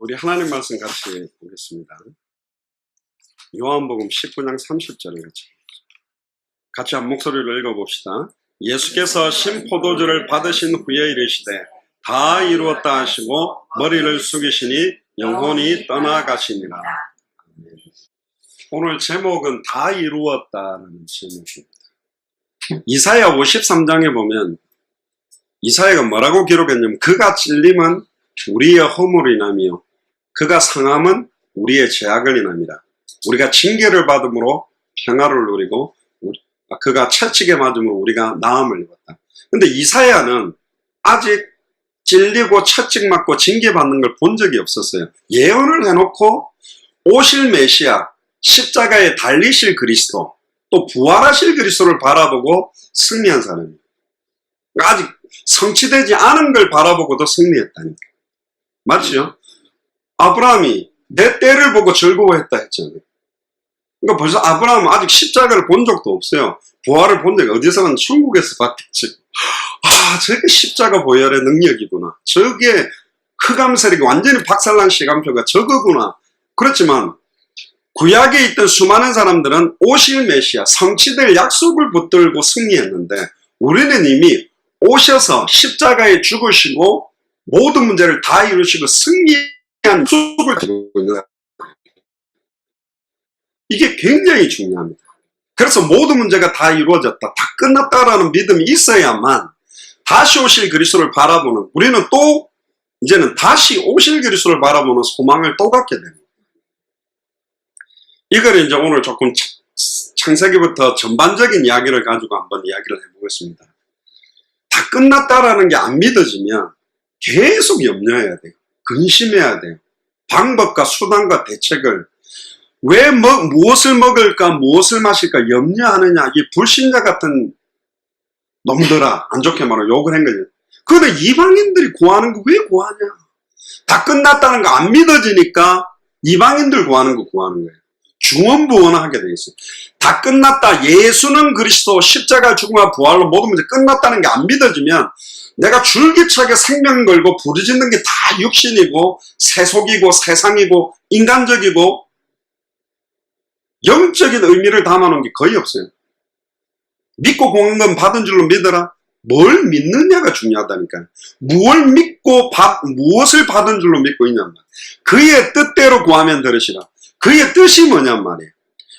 우리 하나님 말씀 같이 보겠습니다. 요한복음 19장 30절을 같이 한 목소리를 읽어봅시다. 예수께서 신 포도주를 받으신 후에 이르시되 다 이루었다 하시고 머리를 숙이시니 영혼이 떠나가시니라. 오늘 제목은 다 이루었다는 제목입니다. 이사야 53장에 보면 이사야가 뭐라고 기록했냐면 그가 찔림은 우리의 허물을 인하며 그가 상함은 우리의 죄악을 인합니다. 우리가 징계를 받음으로 평화를 누리고 그가 채찍에 맞음으로 우리가 나음을 입었다. 근데 이사야는 아직 찔리고 채찍 맞고 징계 받는 걸 본 적이 없었어요. 예언을 해놓고 오실 메시아, 십자가에 달리실 그리스도, 또 부활하실 그리스도를 바라보고 승리한 사람입니다. 아직 성취되지 않은 걸 바라보고도 승리했다니까. 맞죠? 아브라함이 내 때를 보고 즐거워했다 했잖아요. 그러니까 벌써 아브라함은 아직 십자가를 본 적도 없어요. 부활을 본 적이 어디서는 천국에서 봤겠지. 아, 저게 십자가 보혈의 능력이구나. 저게 흑암세력이 완전히 박살난 시간표가 저거구나. 그렇지만 구약에 있던 수많은 사람들은 오실 메시아, 성취될 약속을 붙들고 승리했는데 우리는 이미 오셔서 십자가에 죽으시고 모든 문제를 다 이루시고 승리한 약속을 가지고 있는 거예요. 이게 굉장히 중요합니다. 그래서 모든 문제가 다 이루어졌다, 다 끝났다라는 믿음이 있어야만 다시 오실 그리스도를 바라보는, 우리는 또 이제는 다시 오실 그리스도를 바라보는 소망을 또 갖게 됩니다. 이걸 이제 오늘 조금 창세기부터 전반적인 이야기를 가지고 한번 이야기를 해보겠습니다. 다 끝났다라는 게 안 믿어지면 계속 염려해야 돼요. 근심해야 돼요. 방법과 수단과 대책을 왜 무엇을 먹을까 무엇을 마실까 염려하느냐. 이 불신자 같은 놈들아, 안 좋게 말하면 욕을 한 거죠. 그런데 이방인들이 구하는 거 왜 구하냐. 다 끝났다는 거 안 믿어지니까 이방인들 구하는 거 구하는 거예요. 중언부언하게 돼 있어요. 다 끝났다, 예수는 그리스도, 십자가 죽음과 부활로 모든 문제 끝났다는 게 안 믿어지면 내가 줄기차게 생명 걸고 부르짖는 게 다 육신이고 세속이고 세상이고 인간적이고 영적인 의미를 담아놓은 게 거의 없어요. 믿고 구한 건 받은 줄로 믿어라. 뭘 믿느냐가 중요하다니까요. 무엇을 믿고 무엇을 받은 줄로 믿고 있냔 말이에요. 그의 뜻대로 구하면 들으시라. 그의 뜻이 뭐냔 말이에요.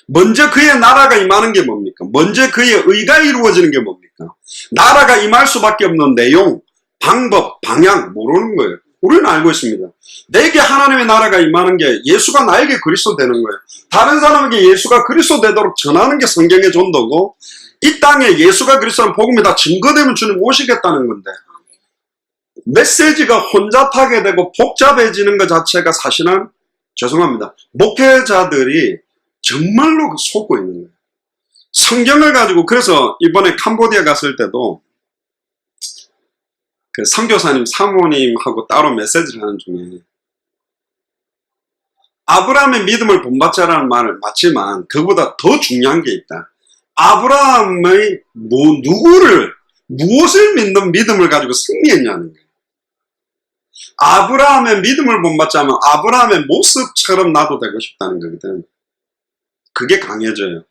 먼저 그의 나라가 임하는 게 뭡니까? 먼저 그의 의가 이루어지는 게 뭡니까? 나라가 임할 수밖에 없는 내용, 방법, 방향 모르는 거예요. 우리는 알고 있습니다. 내게 하나님의 나라가 임하는 게 예수가 나에게 그리스도 되는 거예요. 다른 사람에게 예수가 그리스도 되도록 전하는 게 성경의 전도고, 이 땅에 예수가 그리스도는 복음이 다 증거되면 주님 오시겠다는 건데, 메시지가 혼잡하게 되고 복잡해지는 것 자체가 사실은 죄송합니다. 목회자들이 정말로 속고 있는 거예요. 성경을 가지고, 그래서 이번에 캄보디아 갔을 때도 그 선교사님 사모님하고 따로 메시지를 하는 중에 아브라함의 믿음을 본받자라는 말을 맞지만 그보다 더 중요한 게 있다. 아브라함의 무엇을 믿는 믿음을 가지고 승리했냐는 거예요. 아브라함의 믿음을 본받자면 아브라함의 모습처럼 나도 되고 싶다는 거거든. 그게 강해져요.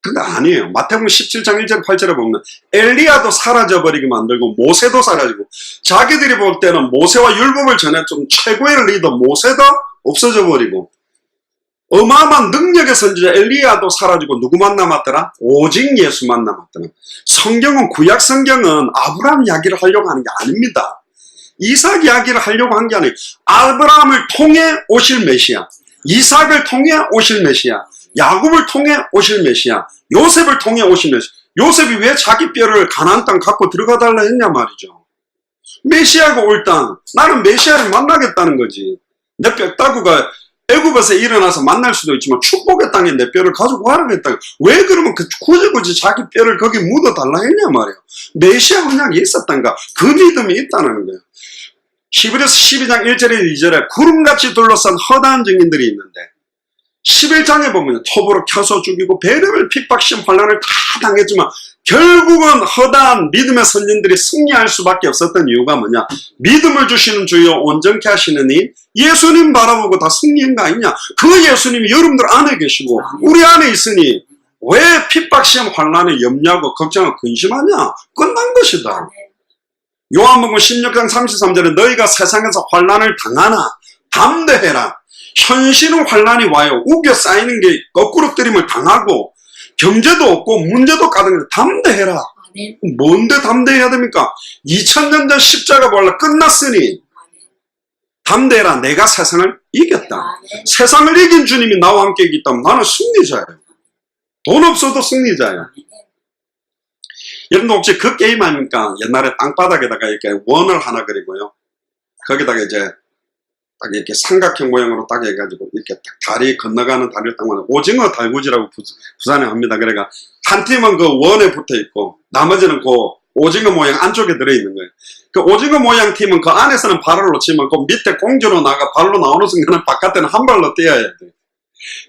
근데 아니에요. 마태복음 17장 1절 8절에 보면 엘리야도 사라져버리게 만들고 모세도 사라지고, 자기들이 볼 때는 모세와 율법을 전해 좀 최고의 리더 모세도 없어져 버리고, 어마어마한 능력의 선지자 엘리야도 사라지고 누구만 남았더라? 오직 예수만 남았더라. 성경은, 구약 성경은 아브라함 이야기를 하려고 하는 게 아닙니다. 이삭 이야기를 하려고 한 게 아니에요. 아브라함을 통해 오실 메시아, 이삭을 통해 오실 메시아, 야곱을 통해 오실 메시아, 요셉을 통해 오실 메시아. 요셉이 왜 자기 뼈를 가나안 땅 갖고 들어가 달라 했냐 말이죠. 메시아가 올 땅, 나는 메시아를 만나겠다는 거지. 내 뼈따구가 애굽에서 일어나서 만날 수도 있지만 축복의 땅에 내 뼈를 가지고 가라겠다. 왜 그러면 굳이 자기 뼈를 거기 묻어달라 했냐 말이에요. 메시아 언약이 있었던가, 그 믿음이 있다는 거예요. 히브리서 12장 1절에 2절에 구름같이 둘러싼 허다한 증인들이 있는데, 11장에 보면 톱으로 켜서 죽이고 배려를 핍박 시험 환난을 다 당했지만 결국은 허다한 믿음의 선진들이 승리할 수밖에 없었던 이유가 뭐냐? 믿음을 주시는 주여 온전케 하시는 이 예수님 바라보고 다 승리한 거 아니냐? 그 예수님이 여러분들 안에 계시고 우리 안에 있으니 왜 핍박 시험 환난에 염려하고 걱정하고 근심하냐? 끝난 것이다. 요한복음 16장 33절에 너희가 세상에서 환난을 당하나 담대해라. 현실은 환난이 와요. 우겨 쌓이는 게 거꾸로 뜨림을 당하고 경제도 없고 문제도 가득해. 담대해라. 뭔데 담대해야 됩니까? 2000년 전 십자가 벌라 끝났으니 담대해라. 내가 세상을 이겼다. 세상을 이긴 주님이 나와 함께 있기 때문에 나는 승리자예요. 돈 없어도 승리자예요. 여러분도 혹시 그 게임 아닙니까? 옛날에 땅바닥에다가 이렇게 원을 하나 그리고요. 거기다가 이제 딱 이렇게 삼각형 모양으로 딱 해가지고 이렇게 딱 다리 건너가는 다리를 딱 만들고 오징어 달구지라고 부산에 합니다. 그러니까 한 팀은 그 원에 붙어 있고 나머지는 그 오징어 모양 안쪽에 들어있는 거예요. 그 오징어 모양 팀은 그 안에서는 발을 놓치면 그 밑에 공주로 나가 발로 나오는 순간은 바깥에는 한 발로 뛰어야 돼.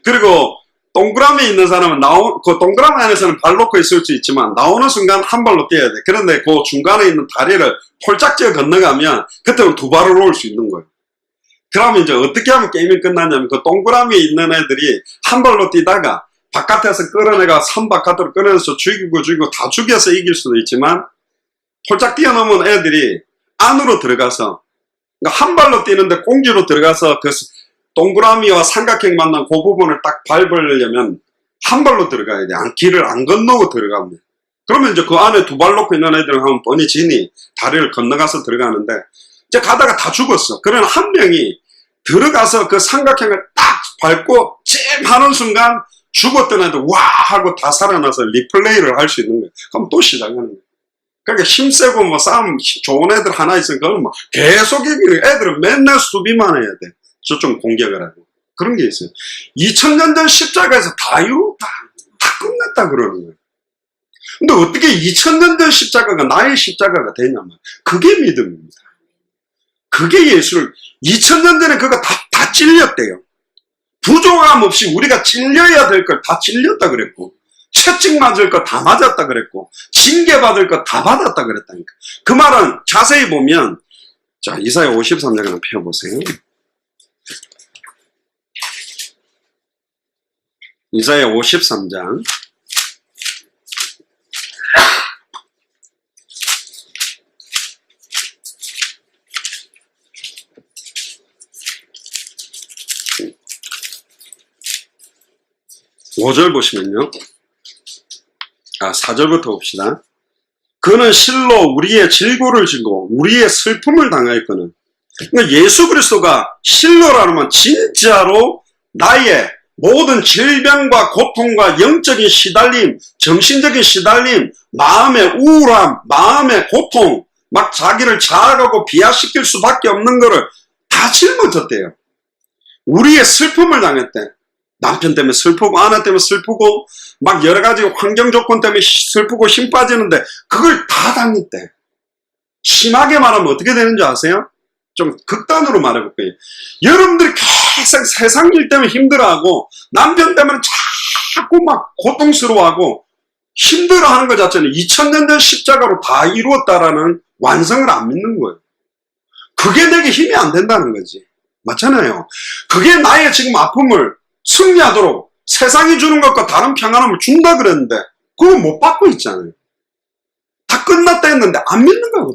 그리고 동그라미 있는 사람은 그 동그라미 안에서는 발 놓고 있을 수 있지만 나오는 순간 한 발로 뛰어야 돼. 그런데 그 중간에 있는 다리를 폴짝 쥐어 건너가면 그때는 두 발을 놓을 수 있는 거예요. 그러면 이제 어떻게 하면 게임이 끝나냐면 그 동그라미에 있는 애들이 한 발로 뛰다가 바깥에서 끌어내가 산 바깥으로 끌어내서 죽이고 다 죽여서 이길 수도 있지만 폴짝 뛰어넘은 애들이 안으로 들어가서 그러니까 한 발로 뛰는데 공지로 들어가서 그 동그라미와 삼각형 만난 그 부분을 딱 밟으려면 한 발로 들어가야 돼. 길을 안 건너고 들어가면 돼. 그러면 이제 그 안에 두 발 놓고 있는 애들은 하면 뻔히 지니 다리를 건너가서 들어가는데 이제 가다가 다 죽었어. 그러면 한 명이 들어가서 그 삼각형을 딱 밟고 찜 하는 순간 죽었던 애들 와 하고 다 살아나서 리플레이를 할 수 있는 거예요. 그럼 또 시작하는 거예요. 그러니까 힘세고 뭐 싸움 좋은 애들 하나 있으면 그건 뭐 계속 이기는 애들은 맨날 수비만 해야 돼. 저쪽 공격을 하고. 그런 게 있어요. 2000년 전 십자가에서 다 이루었다. 다 끝냈다 그러는 거예요. 근데 어떻게 2000년 전 십자가가 나의 십자가가 되냐면 그게 믿음입니다. 그게 예수를 2000년 전에 그거 다 찔렸대요. 부족함 없이 우리가 찔려야 될 걸 다 찔렸다 그랬고 채찍 맞을 거 다 맞았다 그랬고 징계 받을 거 다 받았다 그랬다니까. 그 말은 자세히 보면 자 이사야 53장 한번 펴보세요. 이사야 53장 5절 보시면요. 4절부터 봅시다. 그는 실로 우리의 질고를 지고 우리의 슬픔을 당하였거늘. 그러니까 예수 그리스도가 실로라는 건 진짜로 나의 모든 질병과 고통과 영적인 시달림, 정신적인 시달림, 마음의 우울함, 마음의 고통, 막 자기를 자학하고 비하시킬 수밖에 없는 거를 다 짊어졌대요. 우리의 슬픔을 당했대. 남편 때문에 슬프고 아내 때문에 슬프고 막 여러 가지 환경 조건 때문에 슬프고 힘 빠지는데 그걸 다 당했대. 심하게 말하면 어떻게 되는 줄 아세요? 좀 극단으로 말해볼게요. 여러분들이 계속 세상 일 때문에 힘들어하고 남편 때문에 자꾸 막 고통스러워하고 힘들어하는 것 자체는 2000년 전 십자가로 다 이루었다라는 완성을 안 믿는 거예요. 그게 내게 힘이 안 된다는 거지. 맞잖아요. 그게 나의 지금 아픔을 승리하도록 세상이 주는 것과 다른 평안함을 준다 그랬는데 그거 못 받고 있잖아요. 다 끝났다 했는데 안 믿는 거야.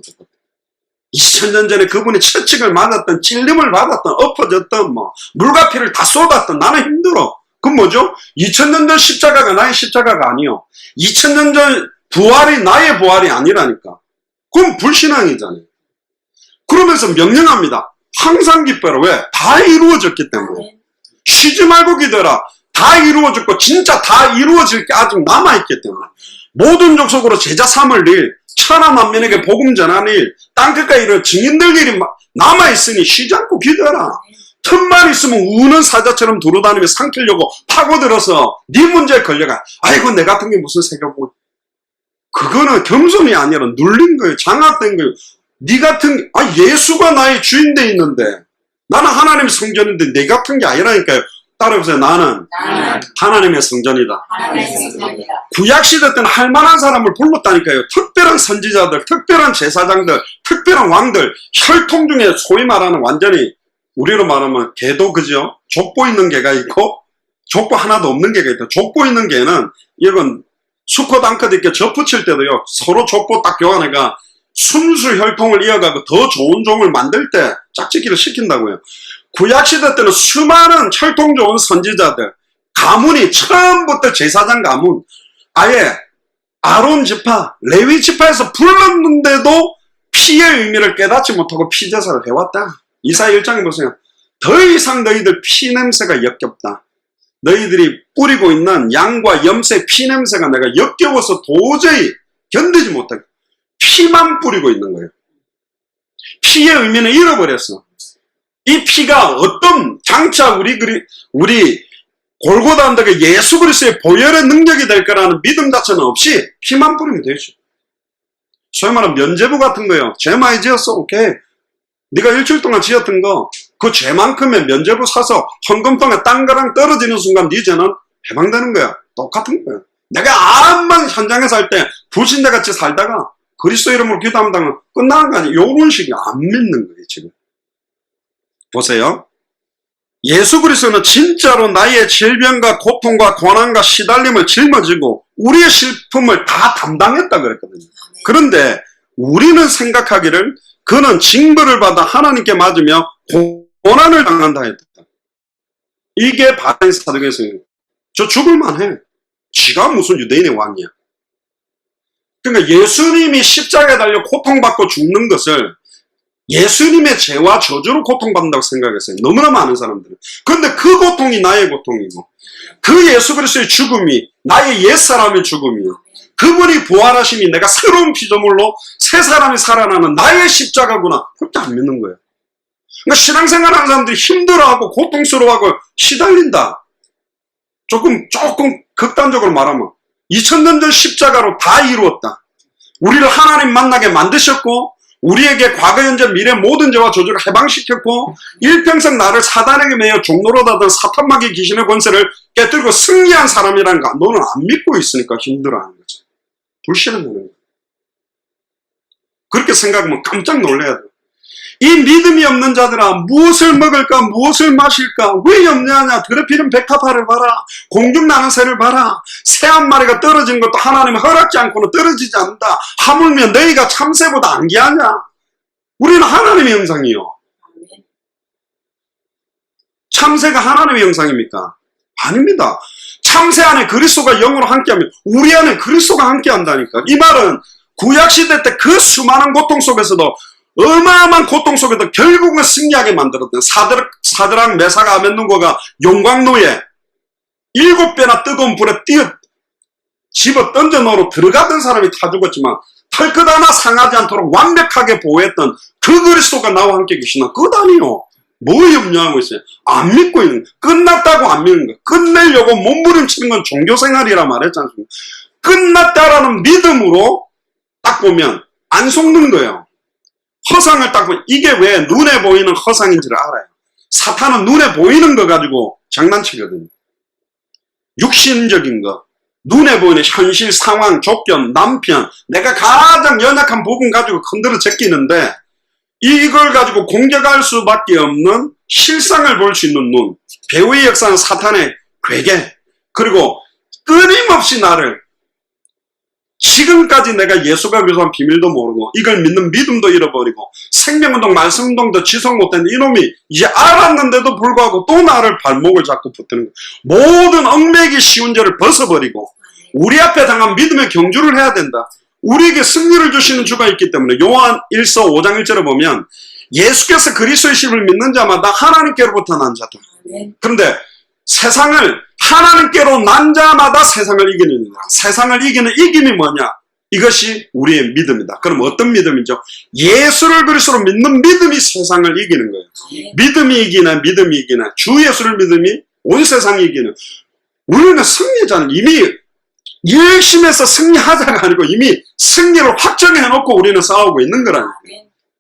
2000년 전에 그분이 채찍을 맞았던 찔림을 받았던 엎어졌던 뭐 물과 피를 다 쏟았던 나는 힘들어. 그건 뭐죠? 2000년 전 십자가가 나의 십자가가 아니요. 2000년 전 부활이 나의 부활이 아니라니까. 그건 불신앙이잖아요. 그러면서 명령합니다. 항상 기뻐라. 왜? 다 이루어졌기 때문에. 쉬지 말고 기도해라. 다 이루어졌고 진짜 다 이루어질 게 아직 남아있기 때문에 모든 족속으로 제자 삼을 일, 천하 만민에게 복음 전하는 일, 땅끝까지 이런 증인들 일이 남아있으니 쉬지 않고 기도해라. 틈만 있으면 우는 사자처럼 두루다니며 삼키려고 파고들어서 네 문제에 걸려가. 아이고 내 같은 게 무슨 새겨보고. 그거는 겸손이 아니라 눌린 거예요. 장악된 거예요. 네 같은 예수가 나의 주인 돼 있는데 나는 하나님의 성전인데 내 같은 게 아니라니까요. 따라해보세요. 나는 하나님의 성전이다. 구약시대 때는 할 만한 사람을 불렀다니까요. 특별한 선지자들, 특별한 제사장들, 특별한 왕들, 혈통 중에 소위 말하는 완전히 우리로 말하면 개도 그죠? 족보 있는 개가 있고 족보 하나도 없는 개가 있다. 족보 있는 개는 이건 수컷 암컷 이렇게 접붙일 때도요. 서로 족보 딱 교환해가 순수 혈통을 이어가고 더 좋은 종을 만들 때 짝짓기를 시킨다고요. 구약시대 때는 수많은 혈통 좋은 선지자들, 가문이 처음부터 제사장 가문, 아예 아론 지파, 레위 지파에서 불렀는데도 피의 의미를 깨닫지 못하고 피제사를 해왔다. 이사야 1장에 보세요. 더 이상 너희들 피냄새가 역겹다. 너희들이 뿌리고 있는 양과 염색 피냄새가 내가 역겨워서 도저히 견디지 못하게 피만 뿌리고 있는 거예요. 피의 의미는 잃어버렸어. 이 피가 어떤 장차 우리 골고다 언덕에 예수 그리스도의 보혈의 능력이 될 거라는 믿음 자체는 없이 피만 뿌리면 되죠. 소위 말하면 면죄부 같은 거요. 죄 많이 지었어. 오케이. 네가 일주일 동안 지었던 거 그 죄만큼의 면죄부 사서 헌금통에 딴 거랑 떨어지는 순간 네 죄는 해방되는 거야. 똑같은 거야. 내가 암만 현장에서 할 때 불신자같이 살다가 그리스도 이름으로 기도한다면 끝나는 거 아니에요. 요런 식이 안 믿는 거예요. 지금 보세요. 예수 그리스도는 진짜로 나의 질병과 고통과 고난과 시달림을 짊어지고 우리의 슬픔을 다 담당했다 그랬거든요. 그런데 우리는 생각하기를 그는 징벌을 받아 하나님께 맞으며 고난을 당한다 했다. 이게 바리새인 사두개세요. 저 죽을만 해. 지가 무슨 유대인의 왕이야. 그러니까 예수님이 십자가에 달려 고통받고 죽는 것을 예수님의 죄와 저주로 고통받는다고 생각했어요. 너무나 많은 사람들은. 그런데 그 고통이 나의 고통이고 그 예수 그리스도의 죽음이 나의 옛사람의 죽음이요. 그분이 부활하심이 내가 새로운 피조물로 새 사람이 살아나는 나의 십자가구나. 그렇게 안 믿는 거예요. 그러니까 신앙생활하는 사람들이 힘들어하고 고통스러워하고 시달린다. 조금 극단적으로 말하면 2000년 전 십자가로 다 이루었다. 우리를 하나님 만나게 만드셨고 우리에게 과거 현재 미래 모든 죄와 저주를 해방시켰고 일평생 나를 사단에게 매여 종로로 닫은 사탄마귀 귀신의 권세를 깨뜨리고 승리한 사람이라는 거 너는 안 믿고 있으니까 힘들어하는 거죠. 불신하는 거예요. 그렇게 생각하면 깜짝 놀라야 돼. 이 믿음이 없는 자들아 무엇을 먹을까 무엇을 마실까 왜 염려하냐. 들에 피는 백합화를 봐라. 공중 나는 새를 봐라. 새 한 마리가 떨어진 것도 하나님 허락지 않고는 떨어지지 않는다. 하물며 너희가 참새보다 안 귀하냐. 우리는 하나님의 형상이요. 참새가 하나님의 형상입니까? 아닙니다. 참새 안에 그리스도가 영으로 함께하면 우리 안에 그리스도가 함께한다니까. 이 말은 구약시대 때 그 수많은 고통 속에서도 어마어마한 고통 속에도 결국은 승리하게 만들었던 사드락 메삭 아벤누고가 용광로에 7배나 뜨거운 불에 집어 던져넣으러 들어가던 사람이 다 죽었지만 털끝 하나 상하지 않도록 완벽하게 보호했던 그 그리스도가 나와 함께 계시나 그것 아니요. 뭐 염려하고 있어요? 안 믿고 있는 거. 끝났다고 안 믿는 거. 끝내려고 몸부림치는 건 종교생활이라 말했지 않습니까? 끝났다라는 믿음으로 딱 보면 안 속는 거예요. 허상을 딱 보면 이게 왜 눈에 보이는 허상인지를 알아요. 사탄은 눈에 보이는 거 가지고 장난치거든요. 육신적인 거, 눈에 보이는 현실 상황, 조건, 남편, 내가 가장 연약한 부분 가지고 흔들어 제끼는데 이걸 가지고 공격할 수밖에 없는 실상을 볼 수 있는 눈, 배후의 역사는 사탄의 괴계, 그리고 끊임없이 나를 지금까지 내가 예수가 교사한 비밀도 모르고 이걸 믿는 믿음도 잃어버리고 생명운동, 말씀운동도 지속 못했는데 이놈이 이제 알았는데도 불구하고 또 나를 발목을 잡고 붙드는 거예요. 모든 얽매기 쉬운 죄를 벗어버리고 우리 앞에 당한 믿음의 경주를 해야 된다. 우리에게 승리를 주시는 주가 있기 때문에 요한 1서 5장 1절에 보면 예수께서 그리스도의 심을 믿는 자마다 하나님께로부터 난 자다. 그런데 세상을 하나님께로 난 자마다 세상을 이기는 자. 세상을 이기는 이김이 뭐냐? 이것이 우리의 믿음이다. 그럼 어떤 믿음이죠? 예수를 그리스도로 믿는 믿음이 세상을 이기는 거예요. 믿음이 이기는 주 예수를 믿음이 온 세상이 이기는. 우리는 승리자는 이미 열심해서 승리하자가 아니고 이미 승리를 확정해놓고 우리는 싸우고 있는 거라니까요.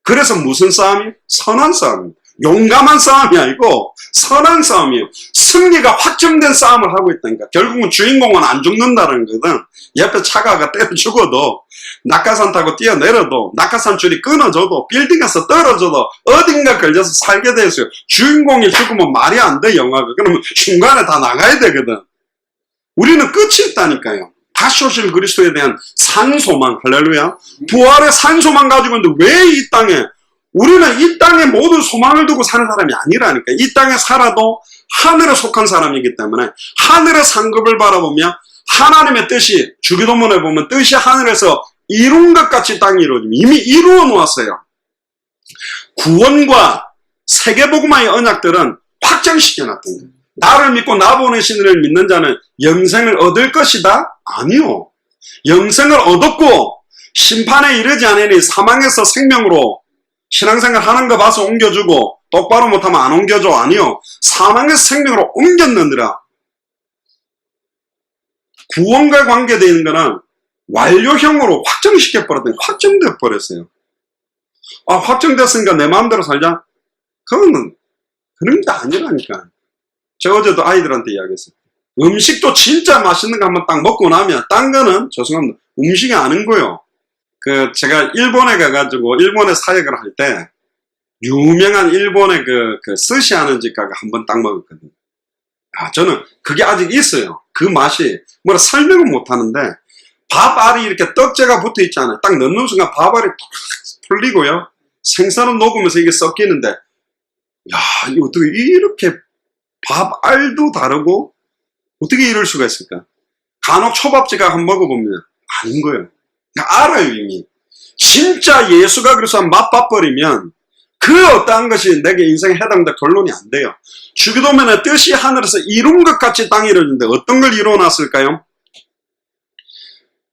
그래서 무슨 싸움이? 선한 싸움입니다. 용감한 싸움이 아니고 선한 싸움이에요. 승리가 확정된 싸움을 하고 있다니까. 결국은 주인공은 안 죽는다는 거거든. 옆에 차가가 때려 죽어도, 낙하산 타고 뛰어내려도, 낙하산 줄이 끊어져도, 빌딩에서 떨어져도 어딘가 걸려서 살게 돼 있어요. 주인공이 죽으면 말이 안 돼, 영화가. 그러면 중간에 다 나가야 되거든. 우리는 끝이 있다니까요. 다시 오실 그리스도에 대한 산소망, 할렐루야. 부활의 산소망 가지고 있는데 왜 이 땅에, 우리는 이 땅에 모든 소망을 두고 사는 사람이 아니라니까. 이 땅에 살아도 하늘에 속한 사람이기 때문에 하늘의 상급을 바라보며 하나님의 뜻이, 주기도문에 보면 뜻이 하늘에서 이룬 것 같이 땅이 이루어집니다. 이미 이루어 놓았어요. 구원과 세계복음화의 언약들은 확정시켜 놨던 거예요. 나를 믿고 나 보내신 이를 믿는 자는 영생을 얻을 것이다? 아니요. 영생을 얻었고 심판에 이르지 않으니 사망에서 생명으로 신앙생활 하는 거 봐서 옮겨주고 똑바로 못하면 안 옮겨줘. 아니요. 사망에서 생명으로 옮겼느니라. 구원과 관계되어 있는 거는 완료형으로 확정시켜버렸더니 확정돼 버렸어요. 아, 확정됐으니까 내 마음대로 살자? 그거는 그런 게 아니라니까. 제가 어제도 아이들한테 이야기했어요. 음식도 진짜 맛있는 거 한번 딱 먹고 나면 딴 거는 죄송합니다. 음식이 아닌 거요. 제가 일본에 가가지고 일본에 사역을 할 때 유명한 일본의 그 스시 하는 집 가가 한번 딱 먹었거든요. 아, 저는 그게 아직 있어요. 그 맛이 뭐라 설명은 못 하는데 밥알이 이렇게 떡재가 붙어 있잖아요. 딱 넣는 순간 밥알이 탁 풀리고요. 생선은 녹으면서 이게 섞이는데, 야, 이거 어떻게 이렇게 밥알도 다르고 어떻게 이럴 수가 있을까? 간혹 초밥집가 한번 먹어보면 아닌 거예요. 그러니까 알아요, 이미. 진짜 예수가 그래서 맛봐버리면 그 어떠한 것이 내게 인생에 해당된 결론이 안 돼요. 주기도문의 뜻이 하늘에서 이룬 것 같이 땅에 이루어지는데 어떤 걸 이루어놨을까요?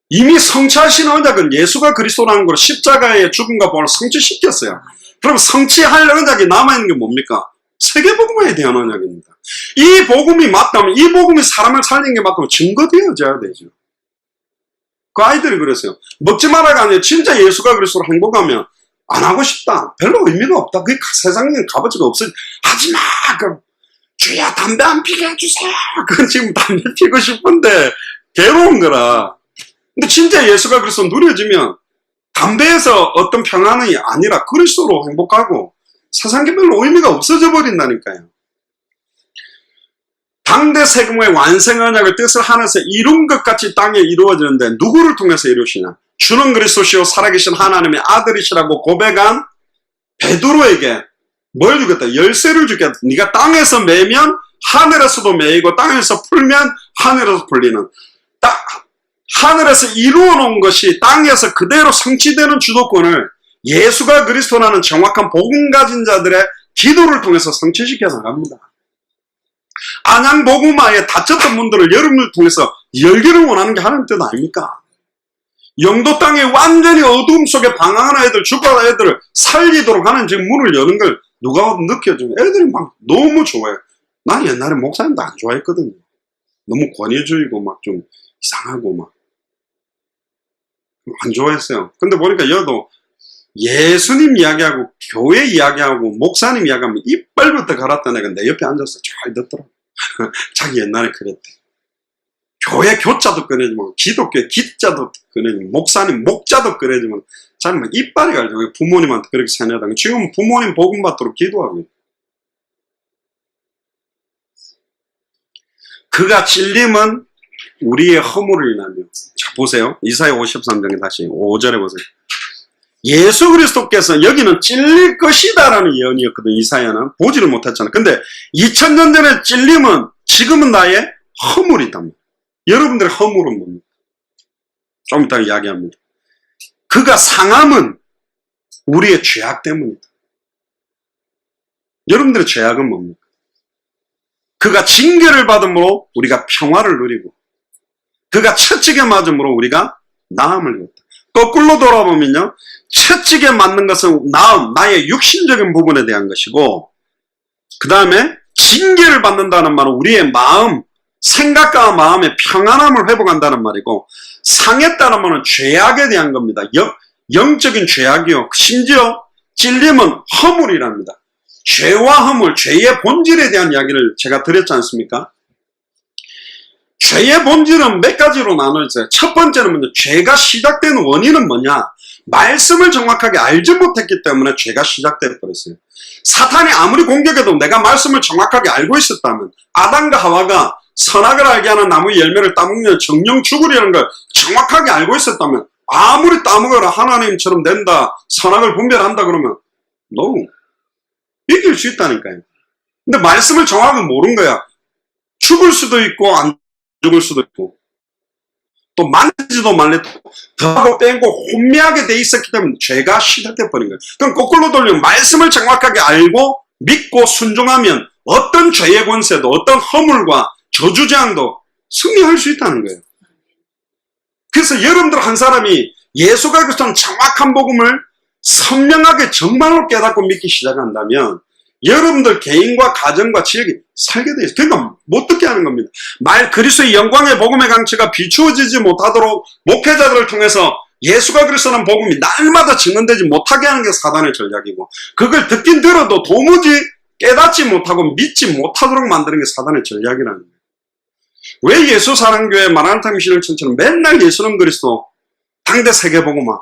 이미 성취하신 언약은 예수가 그리스도라는 걸 십자가의 죽음과 부활을 성취시켰어요. 그럼 성취할 언약이 남아있는 게 뭡니까? 세계복음화에 대한 언약입니다. 이 복음이 맞다면, 이 복음이 사람을 살리는 게 맞다면 증거되어져야 되죠. 그 아이들이 그랬어요. 먹지 말아가 아니라 진짜 예수가 그리스도로 행복하면 안 하고 싶다. 별로 의미가 없다. 그게 세상에 값어치가 없어. 하지마! 주야 담배 안 피게 해주세요. 그건 지금 담배 피고 싶은데 괴로운 거라. 근데 진짜 예수가 그리스도 누려지면 담배에서 어떤 평안이 아니라 그리스도로 행복하고 세상에 별로 의미가 없어져 버린다니까요. 당대 세금의 완성 언약을 뜻을 하늘에서 이룬 것 같이 땅에 이루어지는데 누구를 통해서 이루시냐? 주는 그리스도시요 살아계신 하나님의 아들이시라고 고백한 베드로에게 뭘 주겠다? 열쇠를 주겠다. 네가 땅에서 매면 하늘에서도 매이고 땅에서 풀면 하늘에서 풀리는, 하늘에서 이루어 놓은 것이 땅에서 그대로 성취되는 주도권을 예수가 그리스도라는 정확한 복음 가진 자들의 기도를 통해서 성취시켜 나갑니다. 안양 복음화에 닫혔던 문들을 여러분을 통해서 열기를 원하는 게 하나님 뜻 아닙니까? 영도 땅에 완전히 어두움 속에 방황하는 애들, 죽어가는 애들을 살리도록 하는 지금 문을 여는 걸 누가 느껴주면 애들이 막 너무 좋아해요. 난 옛날에 목사님도 안 좋아했거든요. 너무 권위주의고 막 좀 이상하고 막 안 좋아했어요. 근데 보니까 여도 예수님 이야기하고 교회 이야기하고 목사님 이야기하면 이빨부터 갈았던 애가 내 옆에 앉아서 잘 듣더라고. 자기 옛날에 그랬대. 교회 교자도 꺼내주면, 기독교 기자도 꺼내주면, 목사님 목자도 꺼내주면, 자기 막 이빨이 갈죠. 부모님한테 그렇게 세뇌하다가 지금 부모님 복음 받도록 기도하고 있다. 그가 찔림은 우리의 허물을 인하며. 자, 보세요. 이사야 53장에 다시 5절에 보세요. 예수 그리스도께서 여기는 찔릴 것이다라는 예언이었거든. 이사야는 보지를 못했잖아. 근데 2000년 전에 찔림은 지금은 나의 허물이답니다. 여러분들의 허물은 뭡니까? 좀 이따 이야기합니다. 그가 상함은 우리의 죄악 때문이다. 여러분들의 죄악은 뭡니까? 그가 징계를 받음으로 우리가 평화를 누리고, 그가 채찍에 맞음으로 우리가 나음을 입었다. 거꾸로 돌아보면요, 채찍에 맞는 것은 나음, 나의 육신적인 부분에 대한 것이고, 그 다음에 징계를 받는다는 말은 우리의 마음, 생각과 마음의 평안함을 회복한다는 말이고, 상했다는 말은 죄악에 대한 겁니다. 영적인 죄악이요. 심지어 찔림은 허물이랍니다. 죄와 허물, 죄의 본질에 대한 이야기를 제가 드렸지 않습니까? 죄의 본질은 몇 가지로 나눠져요. 첫 번째는 뭐냐? 죄가 시작된 원인은 뭐냐? 말씀을 정확하게 알지 못했기 때문에 죄가 시작돼 버렸어요. 사탄이 아무리 공격해도 내가 말씀을 정확하게 알고 있었다면, 아담과 하와가 선악을 알게 하는 나무의 열매를 따먹으면 정령 죽으리라는 걸 정확하게 알고 있었다면, 아무리 따먹어라 하나님처럼 된다, 선악을 분별한다 그러면 너무 이길 수 있다니까요. 근데 말씀을 정확하게 모른 거야. 죽을 수도 있고 안 죽을 수도 있고, 또 만지도 말래도 더하고 빼고 혼미하게 돼 있었기 때문에 죄가 시작돼 버린 거예요. 그럼 거꾸로 돌리면 말씀을 정확하게 알고 믿고 순종하면 어떤 죄의 권세도, 어떤 허물과 저주재앙도 승리할 수 있다는 거예요. 그래서 여러분들 한 사람이 예수가 그리스도는 정확한 복음을 선명하게 정말로 깨닫고 믿기 시작한다면 여러분들 개인과 가정과 지역이 살게 돼 있어요. 그러니까 못 듣게 하는 겁니다. 그리스도의 영광의 복음의 강치가 비추어지지 못하도록 목회자들을 통해서 예수가 그리스도는 복음이 날마다 증언되지 못하게 하는 게 사단의 전략이고, 그걸 듣긴 들어도 도무지 깨닫지 못하고 믿지 못하도록 만드는 게 사단의 전략이라는 거예요. 왜 예수 사랑교회 마라나타 미션을 천처럼 맨날 예수는 그리스도, 당대 세계복음화,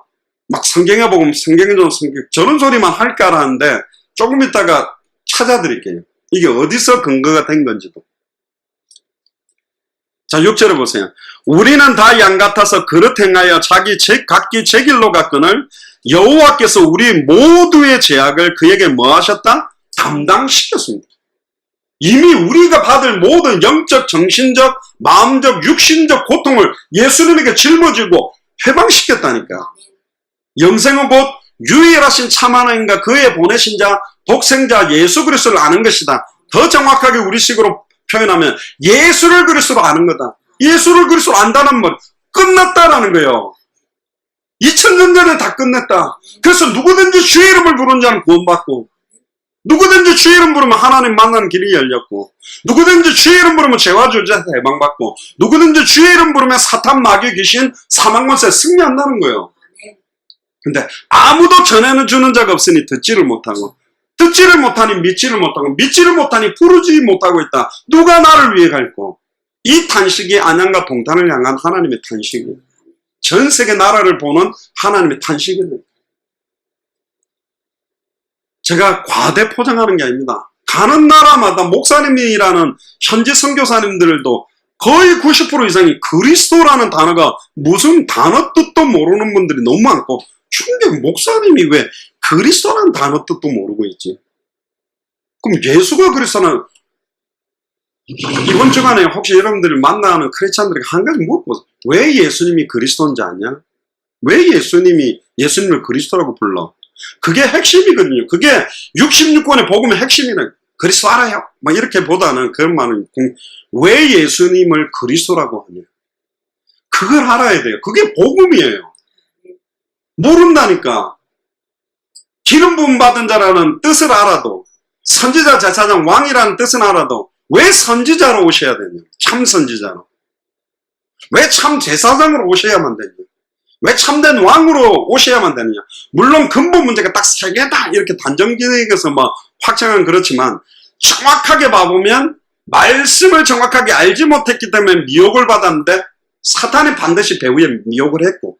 막 성경의 복음, 성경의 전 성경, 저런 소리만 할까 하는데 조금 있다가 찾아드릴게요. 이게 어디서 근거가 된 건지도. 자, 6절을 보세요. 우리는 다 양 같아서 그릇 행하여 각기 제 길로 갔거늘 여호와께서 우리 모두의 죄악을 그에게 뭐 하셨다? 담당시켰습니다. 이미 우리가 받을 모든 영적, 정신적, 마음적, 육신적 고통을 예수님에게 짊어지고 해방시켰다니까. 영생은 곧 유일하신 참 하나님과 그의 보내신 자, 독생자 예수 그리스도를 아는 것이다. 더 정확하게 우리식으로 표현하면 예수를 그리스도로 아는 거다. 예수를 그리스도로 안다는 말, 끝났다라는 거예요. 2000년 전에 다 끝냈다. 그래서 누구든지 주의 이름을 부르는 자는 구원받고, 누구든지 주의 이름 부르면 하나님 만나는 길이 열렸고, 누구든지 주의 이름 부르면 죄와 저주에서 해방받고, 누구든지 주의 이름 부르면 사탄, 마귀, 귀신, 사망권세에 승리한다는 거예요. 근데 아무도 전해주는 자가 없으니 듣지를 못하고, 듣지를 못하니 믿지를 못하고, 믿지를 못하니 부르지 못하고 있다. 누가 나를 위해 갈고? 이 탄식이 안양과 동탄을 향한 하나님의 탄식이에요. 전 세계 나라를 보는 하나님의 탄식이에요. 제가 과대 포장하는 게 아닙니다. 가는 나라마다 목사님이라는 현지 선교사님들도 거의 90% 이상이 그리스도라는 단어가 무슨 단어 뜻도 모르는 분들이 너무 많고, 충격, 목사님이 왜 그리스도라는 단어 뜻도 모르고 있지? 그럼 예수가 그리스도는, 이번 주간에 혹시 여러분들이 만나는 크리스찬들에게 한 가지 물어보세요. 왜 예수님이 그리스도인지 아냐? 왜 예수님을 그리스도라고 불러? 그게 핵심이거든요. 그게 66권의 복음의 핵심이라. 그리스도 알아요? 막 이렇게 보다는 그런 말은, 왜 예수님을 그리스도라고 하냐? 그걸 알아야 돼요. 그게 복음이에요. 모른다니까. 기름 부음 받은 자라는 뜻을 알아도, 선지자, 제사장, 왕이라는 뜻은 알아도 왜 선지자로 오셔야 되냐? 참 선지자로. 왜 참 제사장으로 오셔야만 되냐? 왜 참된 왕으로 오셔야만 되느냐? 물론 근본 문제가 딱 세 개다 이렇게 단정지어서 뭐 확정은 그렇지만, 정확하게 봐보면 말씀을 정확하게 알지 못했기 때문에 미혹을 받았는데, 사탄이 반드시 배후에 미혹을 했고,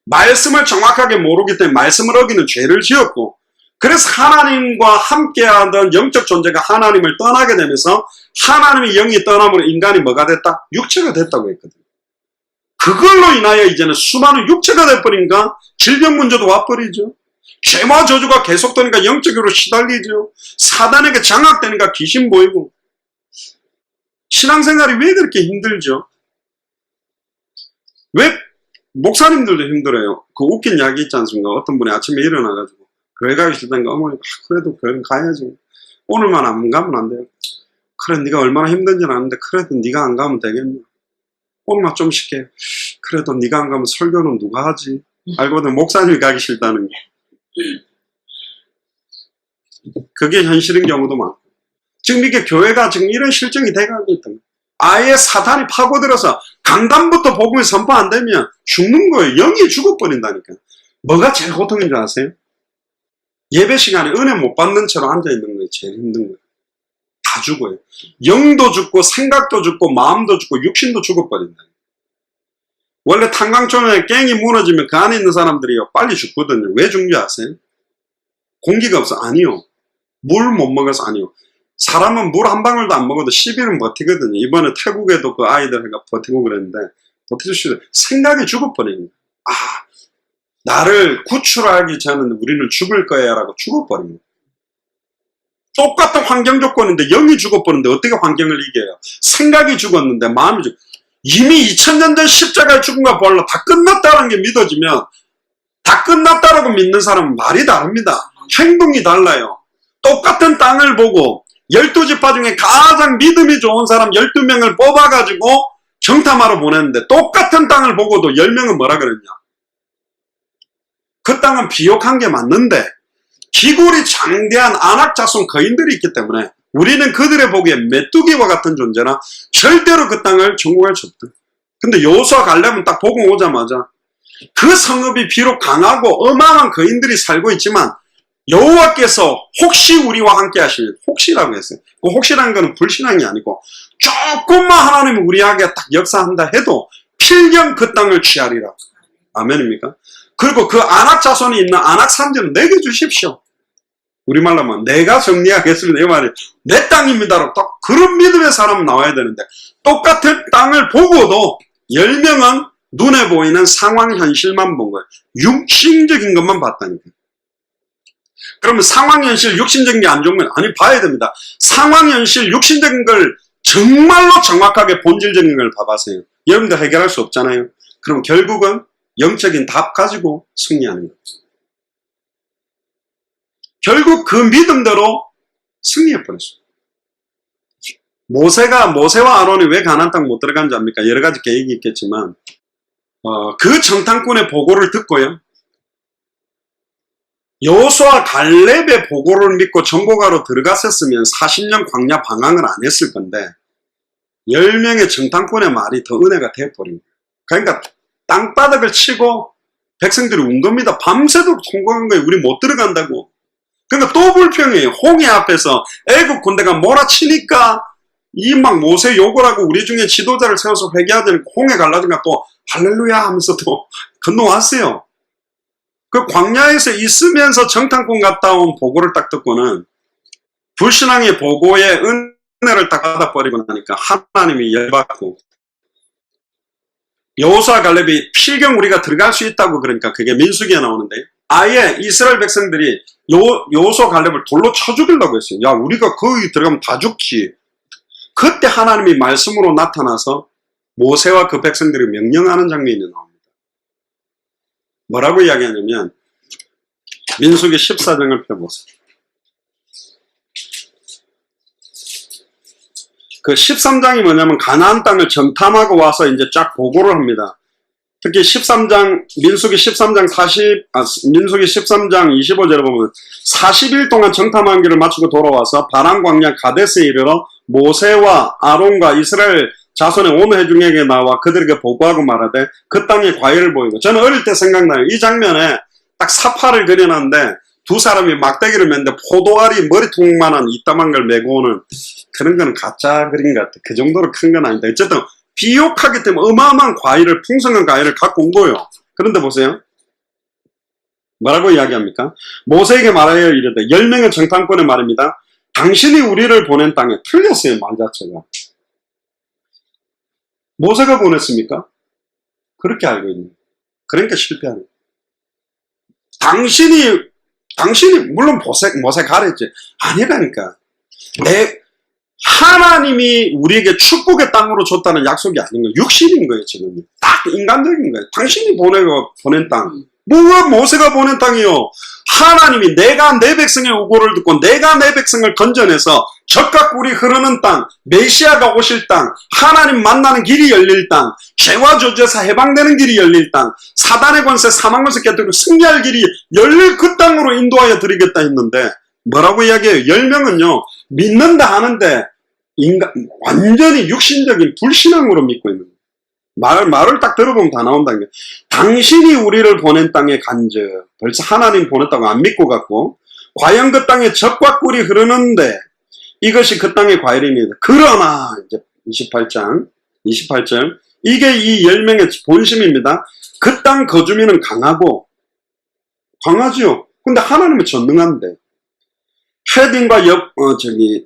말씀을 정확하게 모르기 때문에 말씀을 어기는 죄를 지었고, 그래서 하나님과 함께하던 영적 존재가 하나님을 떠나게 되면서 하나님의 영이 떠남으로 인간이 뭐가 됐다? 육체가 됐다고 했거든요. 그걸로 인하여 이제는 수많은 육체가 돼버리니까 질병 문제도 와버리죠. 죄와 저주가 계속되니까 영적으로 시달리죠. 사단에게 장악되니까 귀신 보이고. 신앙생활이 왜 그렇게 힘들죠? 왜 목사님들도 힘들어요. 그 웃긴 이야기 있지 않습니까? 어떤 분이 아침에 일어나가지고 교회 가기 싫다니까 어머니 그래도 교회 가야지. 오늘만 안 가면 안 돼요. 그래 네가 얼마나 힘든지는 아는데 그래도 네가 안 가면 되겠냐. 오늘만 좀 쉽게. 그래도 네가 안 가면 설교는 누가 하지? 알고 보니 목사님이 가기 싫다는 게. 그게 현실인 경우도 많고. 지금 이게 교회가 지금 이런 실정이 돼가고 있다. 아예 사탄이 파고들어서 강단부터 복음이 선포 안 되면 죽는 거예요. 영이 죽어버린다니까. 뭐가 제일 고통인 줄 아세요? 예배 시간에 은혜 못 받는 채로 앉아있는 거예요. 제일 힘든 거예요. 다 죽어요. 영도 죽고 생각도 죽고 마음도 죽고 육신도 죽어버린다. 원래 탄광초에 깽이 무너지면 그 안에 있는 사람들이요 빨리 죽거든요. 왜 죽는지 아세요? 공기가 없어? 아니요. 물 못 먹어서? 아니요. 사람은 물 한 방울도 안 먹어도 10일은 버티거든요. 이번에 태국에도 그 아이들 버티고 그랬는데 버티고 생각이 죽어버리는 거예요. 아, 나를 구출하기 전에 우리는 죽을 거야 라고 죽어버리는 거예요. 똑같은 환경 조건인데 영이 죽어버리는데 어떻게 환경을 이겨요? 생각이 죽었는데 마음이 이미 2000년 전 십자가에 죽은가 몰라 다 끝났다는 게 믿어지면 다 끝났다라고 믿는 사람은 말이 다릅니다. 행동이 달라요. 똑같은 땅을 보고 12지파 중에 가장 믿음이 좋은 사람 12명을 뽑아가지고 정탐하러 보냈는데 똑같은 땅을 보고도 10명은 뭐라 그랬냐? 그 땅은 비옥한 게 맞는데 기골이 장대한 안악 자손 거인들이 있기 때문에 우리는 그들의 보기에 메뚜기와 같은 존재나 절대로 그 땅을 정복할 수 없다. 근데 여호수아 갈렙은 딱 보고 오자마자 그 성읍이 비록 강하고 어마어마한 거인들이 살고 있지만 여호와께서 혹시 우리와 함께 하시면 혹시라고 했어요. 그 혹시라는 거는 불신앙이 아니고 조금만 하나님이 우리에게 딱 역사한다 해도 필경 그 땅을 취하리라. 아멘입니까? 그리고 그 안악 자손이 있는 안악 산지는 내게 주십시오. 우리말로 하면 내가 정리하겠습니다. 이 말이 내 땅입니다라고 딱 그런 믿음의 사람은 나와야 되는데 똑같은 땅을 보고도 10명은 눈에 보이는 상황 현실만 본 거예요. 육신적인 것만 봤다니까. 그러면 상황 현실 육신적인 게 안 좋은 건 아니 봐야 됩니다. 상황 현실 육신적인 걸 정말로 정확하게 본질적인 걸 봐봐세요. 여러분들 해결할 수 없잖아요. 그럼 결국은 영적인 답 가지고 승리하는 거예요. 결국 그 믿음대로 승리해버렸어요. 모세와 아론이 왜 가나안 땅 못 들어간지 압니까? 여러 가지 계획이 있겠지만 그 정탐꾼의 보고를 듣고요. 여호수아 갈렙의 보고를 믿고 정복하러 들어갔었으면 40년 광야 방황을 안 했을 건데 10명의 정탐꾼의 말이 더 은혜가 되어버린 거예요. 그러니까 땅바닥을 치고 백성들이 운 겁니다. 밤새도록 통곡한 거예요. 우리 못 들어간다고. 그러니까 또 불평해요. 홍해 앞에서 애국 군대가 몰아치니까 이 막 모세 욕을 하고 우리 중에 지도자를 세워서 회개하자니 홍해 갈라니까 또 할렐루야 하면서 또 건너왔어요. 그 광야에서 있으면서 정탐꾼 갔다 온 보고를 딱 듣고는 불신앙의 보고에 은혜를 딱 받아버리고 나니까 하나님이 열받고 여호수아 갈렙이 필경 우리가 들어갈 수 있다고 그러니까 그게 민수기에 나오는데 아예 이스라엘 백성들이 여호수아 갈렙을 돌로 쳐 죽이려고 했어요. 야 우리가 거기 들어가면 다 죽지. 그때 하나님이 말씀으로 나타나서 모세와 그 백성들이 명령하는 장면이 나옵니다. 뭐라고 이야기하냐면 민수기 14장을 펴보세요. 그 13장이 뭐냐면 가나안 땅을 정탐하고 와서 이제 쫙 보고를 합니다. 특히 13장 민수기 13장 25절에 보면 40일 동안 정탐한 길을 마치고 돌아와서 바람 광야 가데스에 이르러 모세와 아론과 이스라엘 자손의 온 회중에게 나와 그들에게 보고하고 말하되 그 땅에 과일을 보이고 저는 어릴 때 생각나요. 이 장면에 딱 사파를 그려놨는데 두 사람이 막대기를 맸는데 포도알이 머리통만한 이따만 걸 메고 오는 그런 거는 가짜 그림 같아. 그 정도로 큰 건 아닌데 어쨌든 비옥하기 때문에 어마어마한 과일을 풍성한 과일을 갖고 온 거예요. 그런데 보세요. 뭐라고 이야기합니까? 모세에게 말하여 이르되 10명의 정탐꾼의 말입니다. 당신이 우리를 보낸 땅에 틀렸어요. 말 자체가. 모세가 보냈습니까? 그렇게 알고 있는 거예요. 그러니까 실패하는 거예요. 당신이 물론 모세 가르쳤지. 아니라니까. 하나님이 우리에게 축복의 땅으로 줬다는 약속이 아닌 거예요. 육신인 거예요, 지금. 딱 인간적인 거예요. 당신이 보낸 땅. 뭐가 모세가 보낸 땅이요? 하나님이 내가 내 백성의 우고를 듣고 내가 내 백성을 건져내서 적각 꿀이 흐르는 땅, 메시아가 오실 땅, 하나님 만나는 길이 열릴 땅, 죄와 저주에서 해방되는 길이 열릴 땅, 사단의 권세, 사망 권세 깨뜨리고 승리할 길이 열릴 그 땅으로 인도하여 드리겠다 했는데 뭐라고 이야기해요? 10명은요 믿는다 하는데 완전히 육신적인 불신앙으로 믿고 있는 거예요. 말을 딱 들어보면 다 나온다는 게 당신이 우리를 보낸 땅에 간즉 벌써 하나님 보냈다고 안 믿고 갔고 과연 그 땅에 젖과 꿀이 흐르는데 이것이 그 땅의 과일입니다. 그러나 이제 28절 이게 이 열명의 본심입니다. 그 땅 거주민은 강하지요. 근데 하나님은 전능한데 헤딩과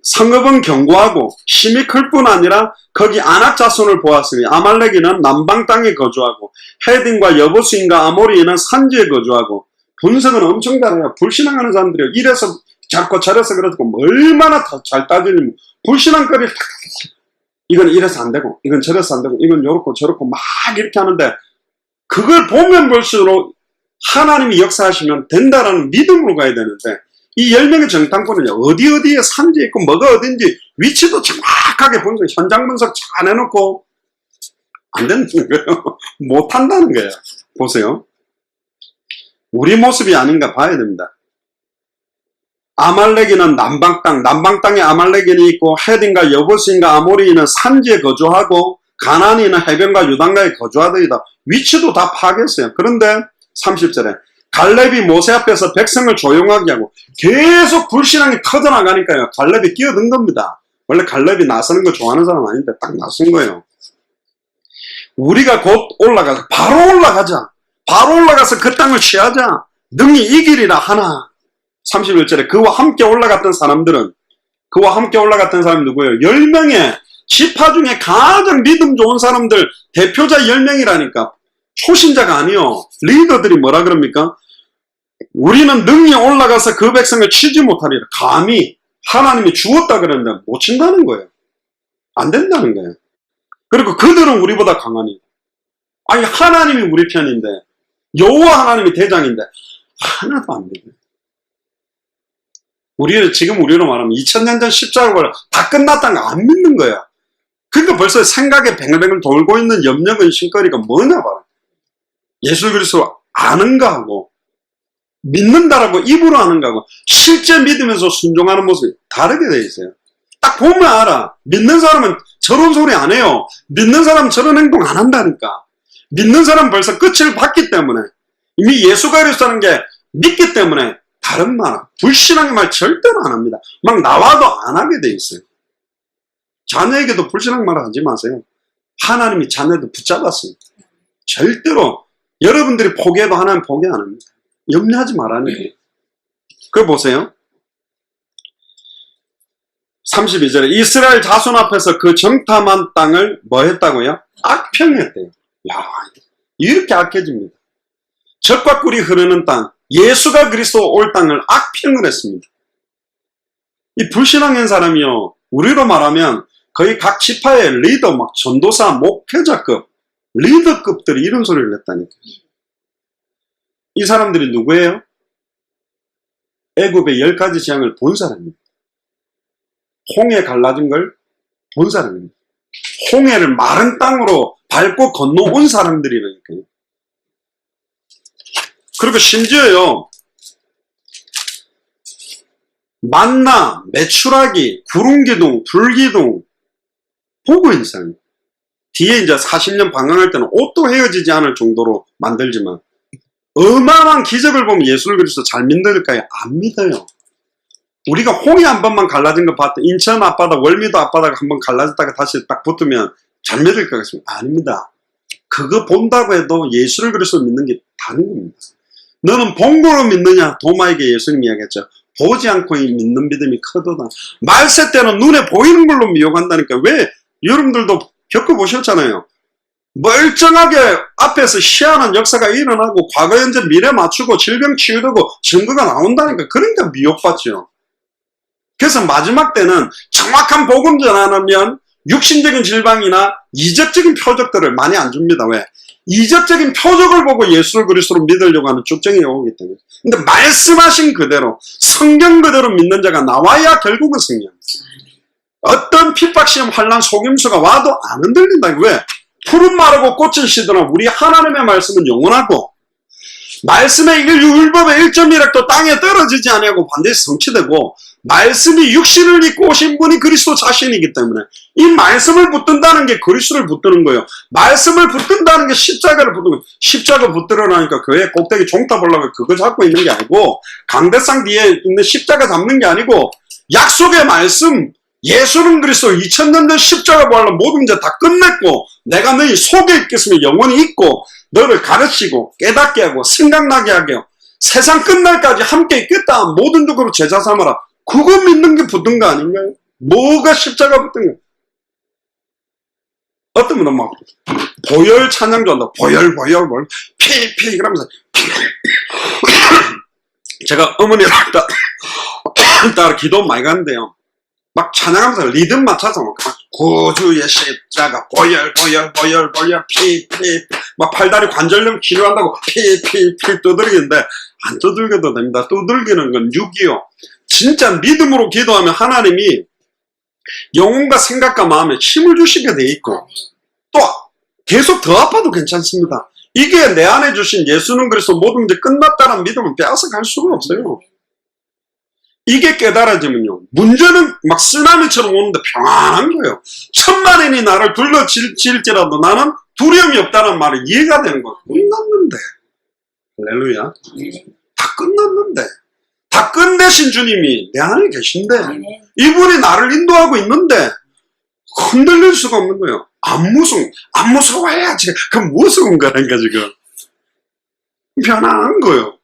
성읍은 견고하고 힘이 클 뿐 아니라 거기 아낙 자손을 보았으니 아말렉인은 남방 땅에 거주하고 헤딩과 여부스인과 아모리인은 산지에 거주하고 분석은 엄청 잘해요. 불신앙하는 사람들이요. 이래서 자꾸 저래서 그러고 얼마나 잘 따지면 불신앙거리 이건 이래서 안 되고 이건 저래서 안 되고 이건 요렇고 저렇고 막 이렇게 하는데 그걸 보면 볼수록 하나님이 역사하시면 된다라는 믿음으로 가야 되는데 이 10명의 정탐꾼은요, 어디에 산지 있고 뭐가 어딘지 위치도 정확하게 분석, 현장 분석 잘 해놓고 안 된다는 거예요. 못 한다는 거예요. 보세요. 우리 모습이 아닌가 봐야 됩니다. 아말렉인은 남방 땅에 아말렉인이 있고 헤딘과 여부스인과 아모리인은 산지에 거주하고 가나안인은 해변과 유단가에 거주하더이다. 위치도 다 파악했어요. 그런데 30절에 갈렙이 모세 앞에서 백성을 조용하게 하고 계속 불신앙이 터져나가니까요. 갈렙이 끼어든 겁니다. 원래 갈렙이 나서는 거 좋아하는 사람 아닌데 딱 나선 거예요. 우리가 곧 올라가서 바로 올라가서 그 땅을 취하자. 능히 이기리라 하나. 31절에 그와 함께 올라갔던 사람이 누구예요? 10명의 지파 중에 가장 믿음 좋은 사람들 대표자 10명이라니까. 초신자가 아니요. 리더들이 뭐라 그럽니까? 우리는 능히 올라가서 그 백성을 치지 못하리라. 감히 하나님이 주었다 그랬는데 못 친다는 거예요. 안 된다는 거예요. 그리고 그들은 우리보다 강하니. 아니 하나님이 우리 편인데 여호와 하나님이 대장인데 하나도 안 되네. 우리로 말하면 2000년 전 십자가가 다 끝났다는 거 안 믿는 거야. 그러니까 벌써 생각에 뱅글뱅글 돌고 있는 염려 근심거리가 뭐냐 봐라. 예수 그리스도 아는가 하고 믿는다라고 입으로 아는가 하고 실제 믿으면서 순종하는 모습이 다르게 돼 있어요. 딱 보면 알아. 믿는 사람은 저런 소리 안 해요. 믿는 사람은 저런 행동 안 한다니까. 믿는 사람은 벌써 끝을 봤기 때문에 이미 예수 그리스도라는 게 믿기 때문에 다른 말, 불신앙의 말 절대로 안 합니다. 막 나와도 안 하게 돼 있어요. 자녀에게도 불신앙 말 하지 마세요. 하나님이 자녀도 붙잡았습니다. 절대로 여러분들이 포기해도 하나님 포기 안 합니다. 염려하지 말라는 거예요. 그거 보세요. 32절에 이스라엘 자손 앞에서 그 정탐한 땅을 뭐 했다고요? 악평했대요. 야, 이렇게 악해집니다. 젖과 꿀이 흐르는 땅, 예수가 그리스도 올 땅을 악평을 했습니다. 이 불신앙인 사람이요, 우리로 말하면 거의 각 지파의 리더, 막 전도사, 목회자급, 리더급들이 이런 소리를 냈다니까요. 이 사람들이 누구예요? 애굽의 10가지 재앙을 본 사람입니다. 홍해 갈라진 걸 본 사람입니다. 홍해를 마른 땅으로 밟고 건너온 사람들이라니까요. 그리고 심지어요, 만나, 메추라기, 구름기둥, 불기둥 보고 있는 사람입니다. 뒤에 이제 40년 방황할 때는 옷도 헤어지지 않을 정도로 만들지만 어마어마한 기적을 보면 예수를 그리스도 잘 믿을까요? 안 믿어요. 우리가 홍해 한 번만 갈라진 거 봤다. 인천 앞바다, 월미도 앞바다가 한 번 갈라졌다가 다시 딱 붙으면 잘 믿을 것 같습니다. 아닙니다. 그거 본다고 해도 예수를 그리스도 믿는 게 다른 겁니다. 너는 본 거로 믿느냐? 도마에게 예수님 이야기했죠. 보지 않고 믿는 믿음이 크도다. 말세 때는 눈에 보이는 걸로 미혹한다니까. 왜? 여러분들도 겪어보셨잖아요. 멀쩡하게 앞에서 희한한 역사가 일어나고 과거, 현재, 미래 맞추고 질병 치유되고 증거가 나온다니까. 그러니까 미혹받죠. 그래서 마지막 때는 정확한 복음 전하면 육신적인 질병이나 이적적인 표적들을 많이 안 줍니다. 왜? 이적적인 표적을 보고 예수를 그리스도로 믿으려고 하는 쭉정이 오기 때문에. 근데 말씀하신 그대로 성경 그대로 믿는 자가 나와야 결국은 승리합니다. 어떤 핍박, 시험, 환난, 속임수가 와도 안 흔들린다. 왜? 푸른 마르고 꽃은 시들어 우리 하나님의 말씀은 영원하고 말씀의 율법의 1.1핵도 땅에 떨어지지 아니하고 반드시 성취되고, 말씀이 육신을 입고 오신 분이 그리스도 자신이기 때문에 이 말씀을 붙든다는 게 그리스도를 붙드는 거예요. 말씀을 붙든다는 게 십자가를 붙드는 거예요. 십자가 붙들어나니까 교회 꼭대기 종탑 올라가 그거 잡고 있는 게 아니고, 강대상 뒤에 있는 십자가 잡는 게 아니고, 약속의 말씀, 예수는 그리스도 2000년 전 십자가 부활로 모든 문제 다 끝냈고, 내가 너희 속에 있겠으면 영원히 있고, 너를 가르치고 깨닫게 하고 생각나게 하게 하고 세상 끝날까지 함께 있겠다. 모든 쪽으로 제자 삼아라. 그거 믿는 게 붙은 거 아닌가요? 뭐가 십자가 붙은 거야? 어떤 분은 막 보혈 찬양 좋아한다. 보혈 피 그러면서 제가 어머니랑 따라 기도 많이 가는데요. 막 찬양하면서 리듬 맞춰서 막 구주의 십자가 보혈 피 막 팔다리 관절염 치료한다고 피 두들기는데 안 두들겨도 됩니다. 두들기는 건 6이요. 진짜 믿음으로 기도하면 하나님이 영혼과 생각과 마음에 힘을 주시게 돼 있고, 또 계속 더 아파도 괜찮습니다. 이게 내 안에 주신 예수는 그리스도 모든 문제 끝났다는 믿음은 빼앗아 갈 수가 없어요. 이게 깨달아지면요, 문제는 막 쓰나미처럼 오는데 평안한 거예요. 천만인이 나를 둘러칠지라도 나는 두려움이 없다는 말이 이해가 되는 거예요. 끝났는데. 할렐루야. 다 끝났는데. 다 끝내신 주님이 내 안에 계신데, 이분이 나를 인도하고 있는데 흔들릴 수가 없는 거예요. 안 무서워야지. 그럼 무서운 거라니까 지금. 편안한 거예요.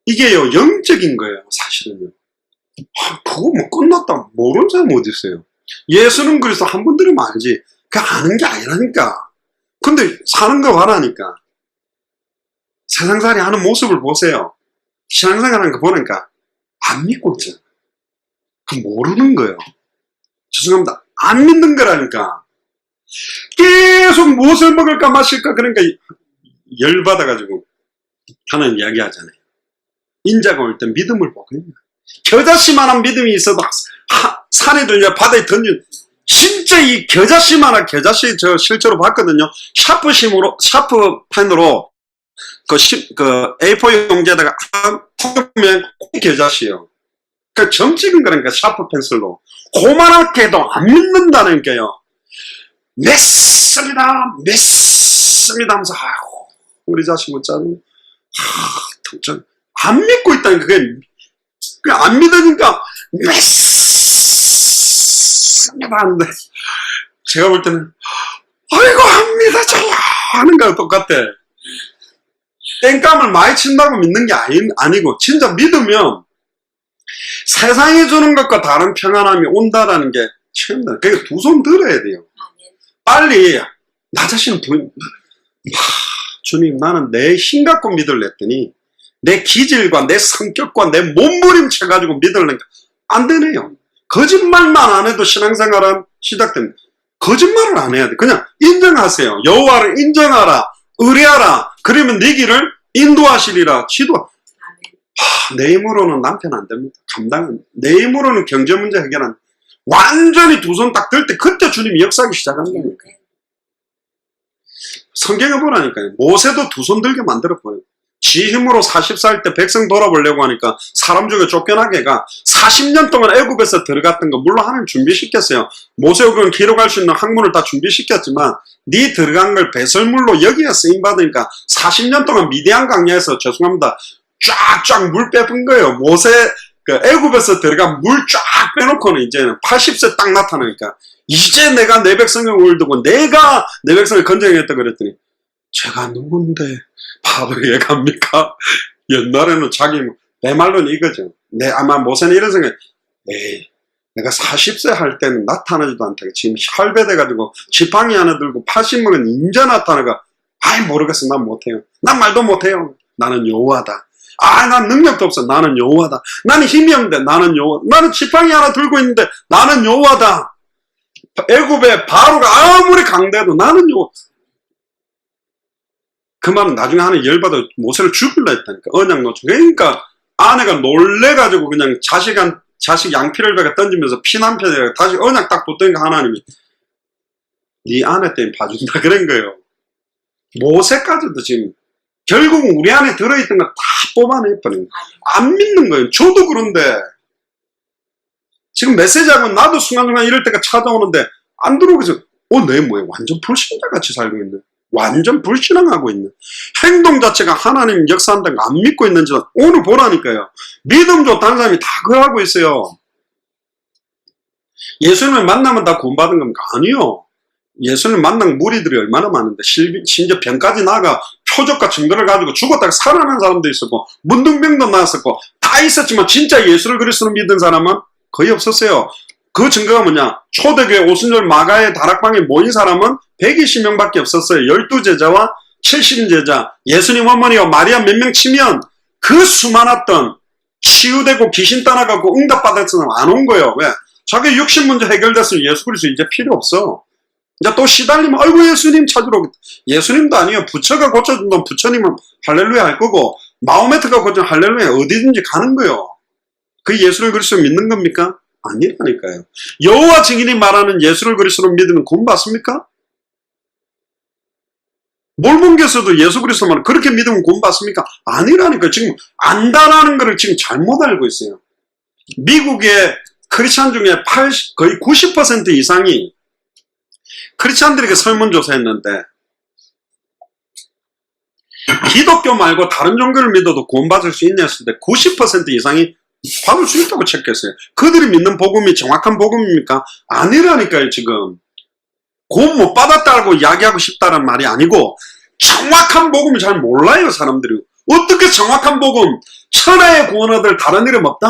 이게요, 영적인 거예요, 사실은요. 그거 뭐 끝났다. 모르는 사람 어디 있어요? 예수는 그래서 한 번 들으면 알지. 그거 아는 게 아니라니까. 근데 사는 거 봐라니까. 세상살이 하는 모습을 보세요. 신앙생활 하는 거 보니까 안 믿고 있잖아. 그 모르는 거예요. 죄송합니다. 안 믿는 거라니까. 계속 무엇을 먹을까 마실까 그러니까 열받아가지고 하나님 이야기하잖아요. 인자가 올 때 믿음을 보거든요. 겨자씨만한 믿음이 있어도 산에 들려 바다에 던진, 진짜 이 겨자씨만한, 겨자씨 저 실제로 봤거든요. 샤프펜으로 그 A4 용지에다가 보면 겨자씨요. 그 점 찍은 거라니까, 샤프 펜슬로. 고만하게 해도 안 믿는다니까요. 맺습니다 하면서, 아이고, 우리 자식 못자는, 안 믿고 있다니까. 그냥 안 믿으니까 맺습니다 하는데, 제가 볼 때는 아이고 안 믿어져요 하는 거랑 똑같아. 땡감을 많이 친다고 믿는 게 아니고, 진짜 믿으면 세상이 주는 것과 다른 평안함이 온다라는 게 처음이다. 그러니까 두 손 들어야 돼요. 빨리 나 자신을 주님, 나는 내 힘 갖고 믿을래 했더니 내 기질과 내 성격과 내 몸부림쳐 가지고 믿으려니까 안 되네요. 거짓말만 안 해도 신앙생활은 시작됩니다. 거짓말을 안 해야 돼. 그냥 인정하세요. 여호와를 인정하라, 의뢰하라. 그러면 네 길을 인도하시리라. 내 힘으로는 남편 안 됩니다. 내 힘으로는 경제 문제 해결 안 돼. 완전히 두 손 딱 들 때 그때 주님이 역사하기 시작한다니까. 성경에 보라니까요. 모세도 두 손 들게 만들어 보여요. 지 힘으로 40살 때 백성 돌아보려고 하니까 사람 중에 쫓겨나게 가 40년 동안 애굽에서 들어갔던 거 물론 하나님 준비시켰어요. 모세오경 기록할 수 있는 학문을 다 준비시켰지만 네 들어간 걸 배설물로 여기에 쓰임받으니까 40년 동안 미디안 강야에서, 죄송합니다, 쫙쫙 물 빼본 거예요. 모세 그 애굽에서 들어간 물 쫙 빼놓고는 이제는 80세 딱 나타나니까 이제 내가 내 백성을 올두고 내가 내 백성을 건져야겠다 그랬더니, 제가 누군데 바보에 갑니까? 옛날에는 자기 내 말로는 이거죠. 아마 모세는 이런 생각, 에이, 내가 40세 할 때는 나타나지도 않다. 지금 혈배돼가지고 지팡이 하나 들고 80먹은 인자 나타나가, 아이 모르겠어, 난 못해요. 난 말도 못해요. 나는 여호와다. 난 능력도 없어. 나는 여호와다. 나는 힘이 없는데 나는 여호와. 나는 지팡이 하나 들고 있는데 나는 여호와다. 애굽의 바로가 아무리 강대해도 나는 여호와. 그 말은 나중에 하나님 열받아 모세를 죽일라 했다니까. 언약노총. 그러니까 아내가 놀래가지고 그냥 자식 양피를 배가 던지면서 피난편에 다시 언약 딱 붙더니까 하나님이 네 아내 때문에 봐준다 그런 거예요. 모세까지도 지금 결국은 우리 안에 들어있던 거 다 뽑아내버린 거예요. 안 믿는 거예요. 저도 그런데 지금 메시지하고 나도 순간순간 이럴 때가 찾아오는데 안 들어오겠어. 내 뭐야? 완전 불신자같이 살고 있네. 완전 불신앙하고 있네. 행동 자체가 하나님 역사한다는 거 안 믿고 있는지 오늘 보라니까요. 믿음 좋다는 사람이 다 그거 하고 있어요. 예수님을 만나면 다 구원받은 겁니까? 아니요. 예수님 만난 무리들이 얼마나 많은데 심지어 병까지 나가 표적과 증거를 가지고 죽었다가 살아난 사람도 있었고 문둥병도 나왔었고 다 있었지만 진짜 예수를 그리스도로 믿은 사람은 거의 없었어요. 그 증거가 뭐냐? 초대교회 오순절 마가의 다락방에 모인 사람은 120명밖에 없었어요. 12제자와 70제자, 예수님 어머니와 마리아 몇 명 치면 그 수많았던 치유되고 귀신 떠나가고 응답받을 사람 안 온 거예요. 왜? 자기 육신 문제 해결됐으면 예수 그리스도 이제 필요 없어. 이제 또 시달리면 아이고 예수님 찾으러 오겠다. 예수님도 아니에요. 부처가 고쳐준다면 부처님은 할렐루야 할 거고 마호메트가 고쳐준 할렐루야 어디든지 가는 거예요. 그 예수를 그리스도 믿는 겁니까? 아니라니까요. 여호와 증인이 말하는 예수를 그리스도로 믿으면 구원받습니까? 몰몬교에서도 예수 그리스도만 그렇게 믿으면 구원받습니까? 아니라니까요. 지금 안다라는 것을 지금 잘못 알고 있어요. 미국의 크리스찬 중에 거의 90% 이상이 크리스찬들에게 설문조사했는데 기독교 말고 다른 종교를 믿어도 구원받을 수 있냐 했을 때 90% 이상이 받을 수 있다고 체크했어요. 그들이 믿는 복음이 정확한 복음입니까? 아니라니까요. 지금 구원 못 받았다고 이야기하고 싶다는 말이 아니고 정확한 복음을 잘 몰라요. 사람들이. 어떻게 정확한 복음 천하의 구원 얻을 다른 이름 없다.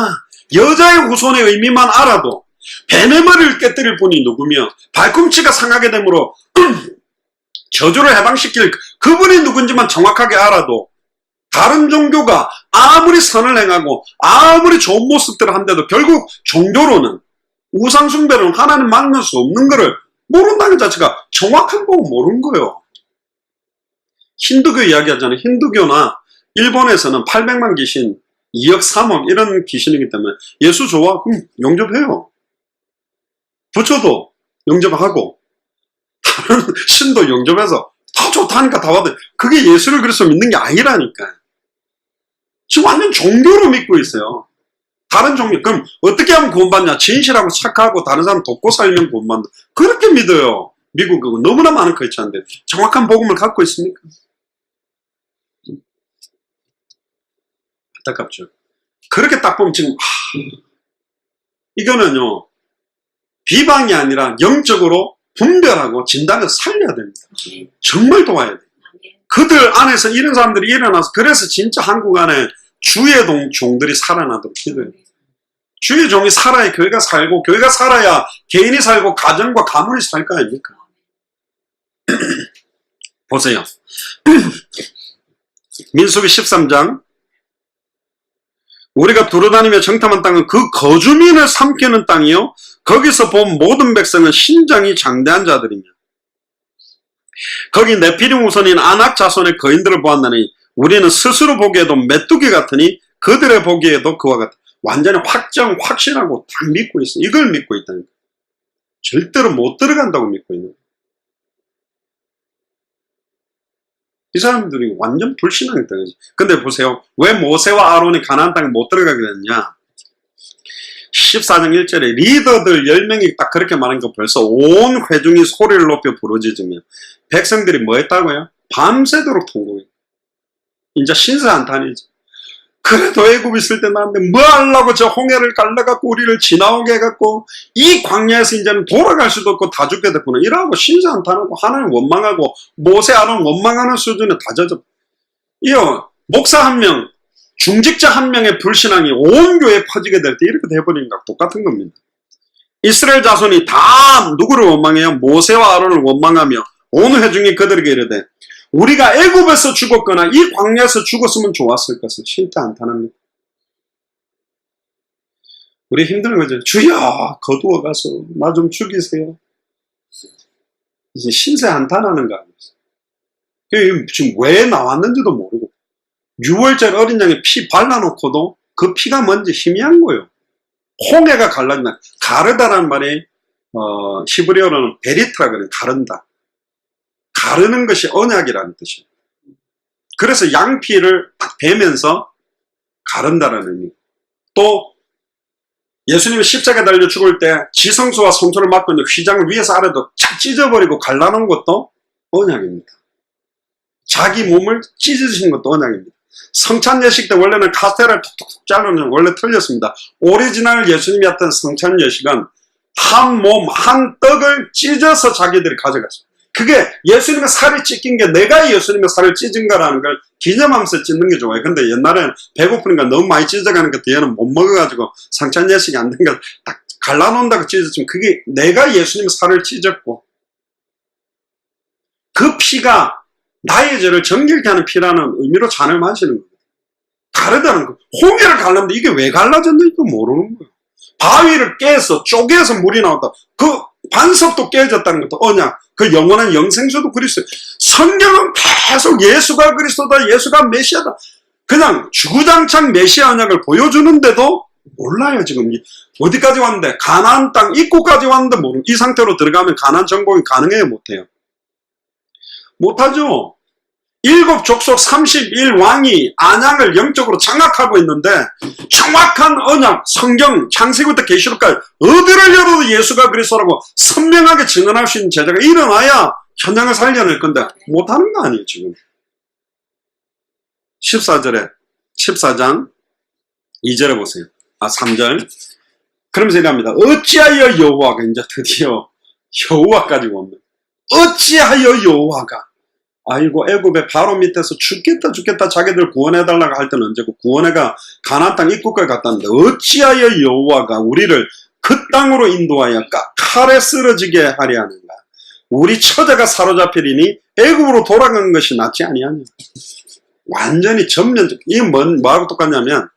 여자의 후손의 의미만 알아도 뱀의 머리를 깨뜨릴 분이 누구며 발꿈치가 상하게 되므로 저주를 해방시킬 그분이 누군지만 정확하게 알아도 다른 종교가 아무리 선을 행하고 아무리 좋은 모습들을 한데도 결국 종교로는 우상숭배로는 하나님 만날 수 없는 거를 모른다는 자체가 정확한 복음 모르는 거예요. 힌두교 이야기하잖아요. 힌두교나 일본에서는 800만 귀신, 2억, 3억 이런 귀신이기 때문에 예수 좋아? 그럼 영접해요. 부처도 영접하고 다른 신도 영접해서 다 좋다니까 다 받아요. 그게 예수를 그래서 믿는 게 아니라니까. 지금 완전 종교로 믿고 있어요. 다른 종교. 그럼 어떻게 하면 구원받냐? 진실하고 착하고 다른 사람 돕고 살면 구원받는다. 그렇게 믿어요. 미국은 너무나 많은 크리스찬인데 정확한 복음을 갖고 있습니까? 안타깝죠. 그렇게 딱 보면 지금 이거는요 비방이 아니라 영적으로 분별하고 진단해서 살려야 됩니다. 정말 도와야 돼요. 그들 안에서 이런 사람들이 일어나서 그래서 진짜 한국 안에 주의 종들이 살아나도록 기도해요. 주의 종이 살아야 교회가 살고 교회가 살아야 개인이 살고 가정과 가문이 살 거 아닙니까? 보세요. 민수기 13장 우리가 두루다니며 정탐한 땅은 그 거주민을 삼키는 땅이요 거기서 본 모든 백성은 신장이 장대한 자들이며 거기 네피림 후손인 아낙 자손의 거인들을 보았나니 우리는 스스로 보기에도 메뚜기 같으니 그들의 보기에도 그와 같다. 완전히 확신하고 딱 믿고 있어. 이걸 믿고 있다니까. 절대로 못 들어간다고 믿고 있는 거예요. 이 사람들이 완전 불신앙했다는 거지. 근데 보세요. 왜 모세와 아론이 가나안 땅에 못 들어가게 됐냐? 14장 1절에 리더들 10명이 딱 그렇게 말한 거 벌써 온 회중이 소리를 높여 부르짖으며 백성들이 뭐 했다고요? 밤새도록 통곡해. 이제 신세 한탄이지. 그래도 애굽 있을 때 나한테 뭐 하려고 저 홍해를 갈라갖고 우리를 지나오게 해갖고 이 광야에서 이제는 돌아갈 수도 없고 다 죽게 됐구나. 이러고 신세 한탄하고 하나님 원망하고 모세 아론 원망하는 수준에 다 젖어. 이어 목사 한 명, 중직자 한 명의 불신앙이 온 교회에 퍼지게 될 때 이렇게 돼버리는 거 똑같은 겁니다. 이스라엘 자손이 다 누구를 원망해요? 모세와 아론을 원망하며 온 회중이 그들에게 이르되 우리가 애굽에서 죽었거나 이 광야에서 죽었으면 좋았을 것을 신태 안탄합니다. 우리 힘든 거죠. 주여 거두어 가서 나 좀 죽이세요. 이제 신세 한탄하는 거 아니었어요. 지금 왜 나왔는지도 모르고 6월절 어린 양에 피 발라놓고도 그 피가 뭔지 희미한 거예요. 홍해가 갈라진다. 가르다라는 말이 히브리어로는 베리트라 그래요. 가른다. 가르는 것이 언약이라는 뜻입니다. 그래서 양피를 딱 베면서 가른다는 의미. 또 예수님이 십자가에 달려 죽을 때 지성소와 성소를 맡고 있는 휘장을 위에서 아래도 착 찢어버리고 갈라놓은 것도 언약입니다. 자기 몸을 찢으신 것도 언약입니다. 성찬 예식 때 원래는 카스테라를 툭툭 자르는 원래 틀렸습니다. 오리지널 예수님이 했던 성찬 예식은 한 몸, 한 떡을 찢어서 자기들이 가져갔습니다. 그게 예수님의 살이 찢긴 게 내가 예수님의 살을 찢은 거라는 걸 기념하면서 찢는 게 좋아요. 근데 옛날에는 배고프니까 너무 많이 찢어가니까 뒤에는 못 먹어가지고 성찬 예식이 안 되니까 딱 갈라놓는다고 찢었지만 그게 내가 예수님의 살을 찢었고 그 피가 나의 죄를 정결케 하는 피라는 의미로 잔을 마시는 거예요. 다르다는 거예요. 홍해를 갈랐는데 이게 왜 갈라졌는지 이거 모르는 거예요. 바위를 깨서 쪼개서 물이 나왔다. 그 반석도 깨졌다는 것도 언약. 그 영원한 영생수도 그리스도. 성경은 계속 예수가 그리스도다, 예수가 메시아다. 그냥 주구장창 메시아 언약을 보여주는데도 몰라요. 지금 어디까지 왔는데 가나안 땅 입구까지 왔는데 모르는. 이 상태로 들어가면 가나안 정복이 가능해요? 못해요? 못하죠. 7족속 31왕이 안양을 영적으로 장악하고 있는데 정확한 언약, 성경, 창세기부터 계시록까지 어디를 열어도 예수가 그리스도라고 선명하게 증언할 수 있는 제자가 일어나야 현장을 살려낼 건데 못하는 거 아니에요 지금. 14장 2절에 보세요. 3절. 그러면서 얘기합니다. 어찌하여 여호와가 이제 드디어 여호와까지 옵니다. 어찌하여 여호와가 아이고 애굽의 바로 밑에서 죽겠다 자기들 구원해달라고 할 때는 언제고 구원해가 가나안 땅 입구까지 갔다는데 어찌하여 여호와가 우리를 그 땅으로 인도하여 칼에 쓰러지게 하려 하는가. 우리 처자가 사로잡히리니 애굽으로 돌아간 것이 낫지 아니하냐. 완전히 전면적. 이게 뭐하고 똑같냐면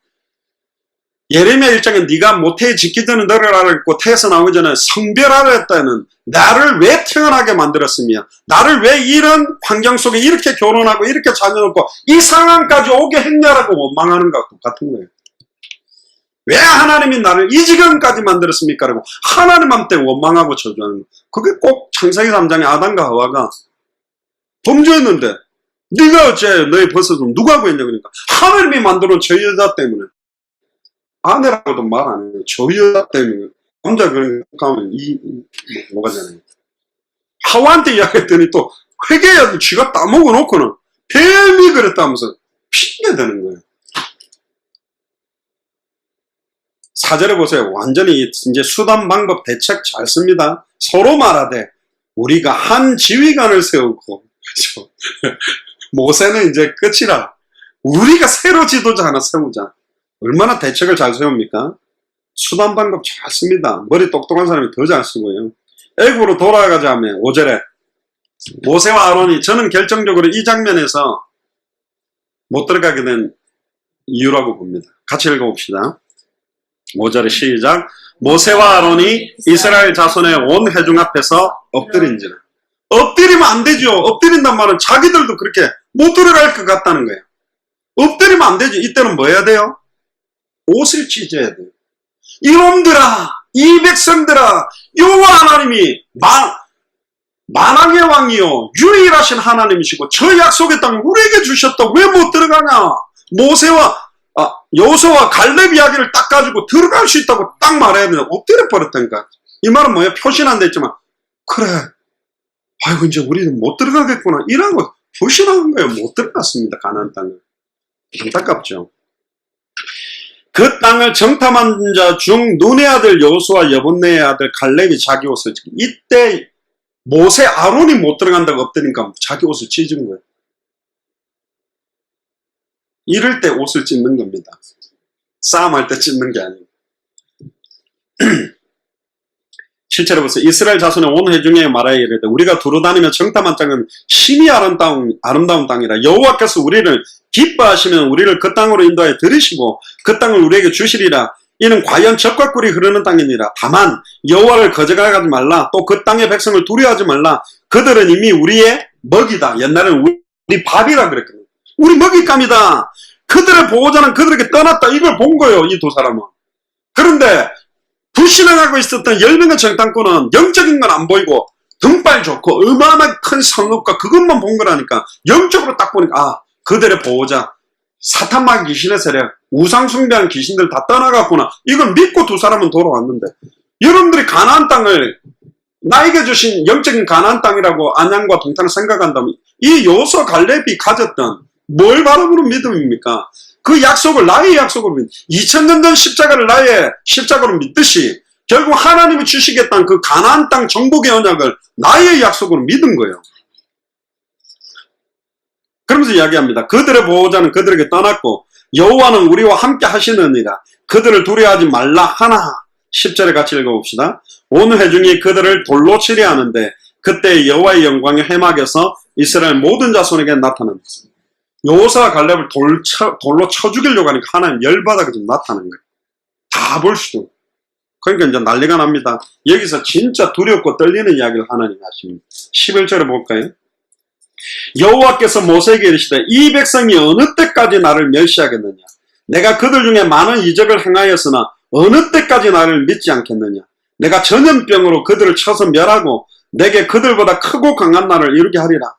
예레미야 1장에 네가 모태에 짓기 전에 너를 알았고 태에서 나오기 전에 성별하라 했다는 나를 왜 태어나게 만들었으며 나를 왜 이런 환경 속에 이렇게 결혼하고 이렇게 자녀 놓고 이 상황까지 오게 했냐라고 원망하는 것과 똑같은 거예요. 왜 하나님이 나를 이 지경까지 만들었습니까? 라고 하나님한테 원망하고 저주하는 거. 그게 꼭 창세기 3장에 아담과 하와가 범죄했는데 네가 어째 너희 벗어좀 누가 구했냐 그러니까 하나님이 만들어놓은 저 여자 때문에. 아내라고도 말 안 해요. 저 여자 때문에. 남자 그런 거 가면 뭐가잖아요. 하와한테 이야기했더니 또 회개해야지 쥐가 따먹어 놓고는 뱀이 그랬다면서 핑계대는 거예요. 4절에 보세요. 완전히 이제 수단 방법 대책 잘 씁니다. 서로 말하되 우리가 한 지휘관을 세우고 모세는 이제 끝이라 우리가 새로 지도자 하나 세우자. 얼마나 대책을 잘 세웁니까? 수단 방법 잘 씁니다. 머리 똑똑한 사람이 더 잘 쓰고요. 애굽으로 돌아가자면 5절에 모세와 아론이 저는 결정적으로 이 장면에서 못 들어가게 된 이유라고 봅니다. 같이 읽어봅시다. 5절에 시작. 모세와 아론이 이스라엘 자손의 온 회중 앞에서 엎드린지라. 엎드리면 안 되죠. 엎드린단 말은 자기들도 그렇게 못 들어갈 것 같다는 거예요. 엎드리면 안 되죠. 이때는 뭐 해야 돼요? 옷을 찢어야 돼요. 이놈들아, 이 백성들아, 여호와 하나님이 만왕의 왕이요 유일하신 하나님이시고 저 약속의 땅을 우리에게 주셨다. 왜 못 들어가냐? 모세와 여호수아와 갈렙 이야기를 딱 가지고 들어갈 수 있다고 딱 말해야 되냐. 엎드려 버렸다니까. 이 말은 뭐예요? 표시는 안 됐지만 그래 아이고 이제 우리는 못 들어가겠구나 이라고 표시하는 거예요. 못 들어갔습니다. 가나안 땅을. 안타깝죠. 그 땅을 정탐한 자 중 눈의 아들 여호수아 여분네의 아들 갈렙이 자기 옷을 찢고 이때 모세 아론이 못 들어간다고 엎드리니까 자기 옷을 찢은 거예요. 이럴 때 옷을 찢는 겁니다. 싸움할 때 찢는 게 아니에요. 7절에 보세요. 이스라엘 자손의 온 회중에 말하여 이르되 우리가 두루 다니며 정탐한 땅은 심히 아름다운 땅이라 여호와께서 우리를 기뻐하시면 우리를 그 땅으로 인도하여 들으시고 그 땅을 우리에게 주시리라. 이는 과연 젖과 꿀이 흐르는 땅이니라. 다만 여호와를 거절하지 말라. 또 그 땅의 백성을 두려워하지 말라. 그들은 이미 우리의 먹이다. 옛날에는 우리 밥이라 그랬거든요. 우리 먹잇감이다. 그들의 보호자는 그들에게 떠났다. 이걸 본 거예요. 이 두 사람은. 그런데 불신앙하고 있었던 10명의 정탐꾼은 영적인 건 안 보이고 등발 좋고 어마어마하게 큰 성읍과 그것만 본 거라니까 영적으로 딱 보니까 그들의 보호자, 사탄마 귀신의 세력, 우상숭배한 귀신들 다 떠나갔구나. 이걸 믿고 두 사람은 돌아왔는데, 여러분들이 가나안 땅을 나에게 주신 영적인 가나안 땅이라고 안양과 동탄을 생각한다면 이 여호수아 갈렙이 가졌던 뭘 바라보는 믿음입니까? 그 약속을 나의 약속으로 믿, 2000년 전 십자가를 나의 십자가로 믿듯이 결국 하나님이 주시겠다는 그 가나안 땅 정복의 언약을 나의 약속으로 믿은 거예요. 그러면서 이야기합니다. 그들의 보호자는 그들에게 떠났고 여호와는 우리와 함께 하시느니라. 그들을 두려워하지 말라 하나. 10절에 같이 읽어봅시다. 온 회중이 그들을 돌로 치려 하는데 그때 여호와의 영광이 회막에서 이스라엘 모든 자손에게 나타납니다. 여호수아와 갈렙을 돌로 쳐 죽이려고 하니까 하나님 열받아서 좀 나타나는 거예요. 다 볼 수도. 그러니까 이제 난리가 납니다. 여기서 진짜 두렵고 떨리는 이야기를 하나님이 하십니다. 11절에 볼까요? 여호와께서 모세에게 이르시되 이 백성이 어느 때까지 나를 멸시하겠느냐? 내가 그들 중에 많은 이적을 행하였으나 어느 때까지 나를 믿지 않겠느냐? 내가 전염병으로 그들을 쳐서 멸하고 내게 그들보다 크고 강한 나를 이루게 하리라.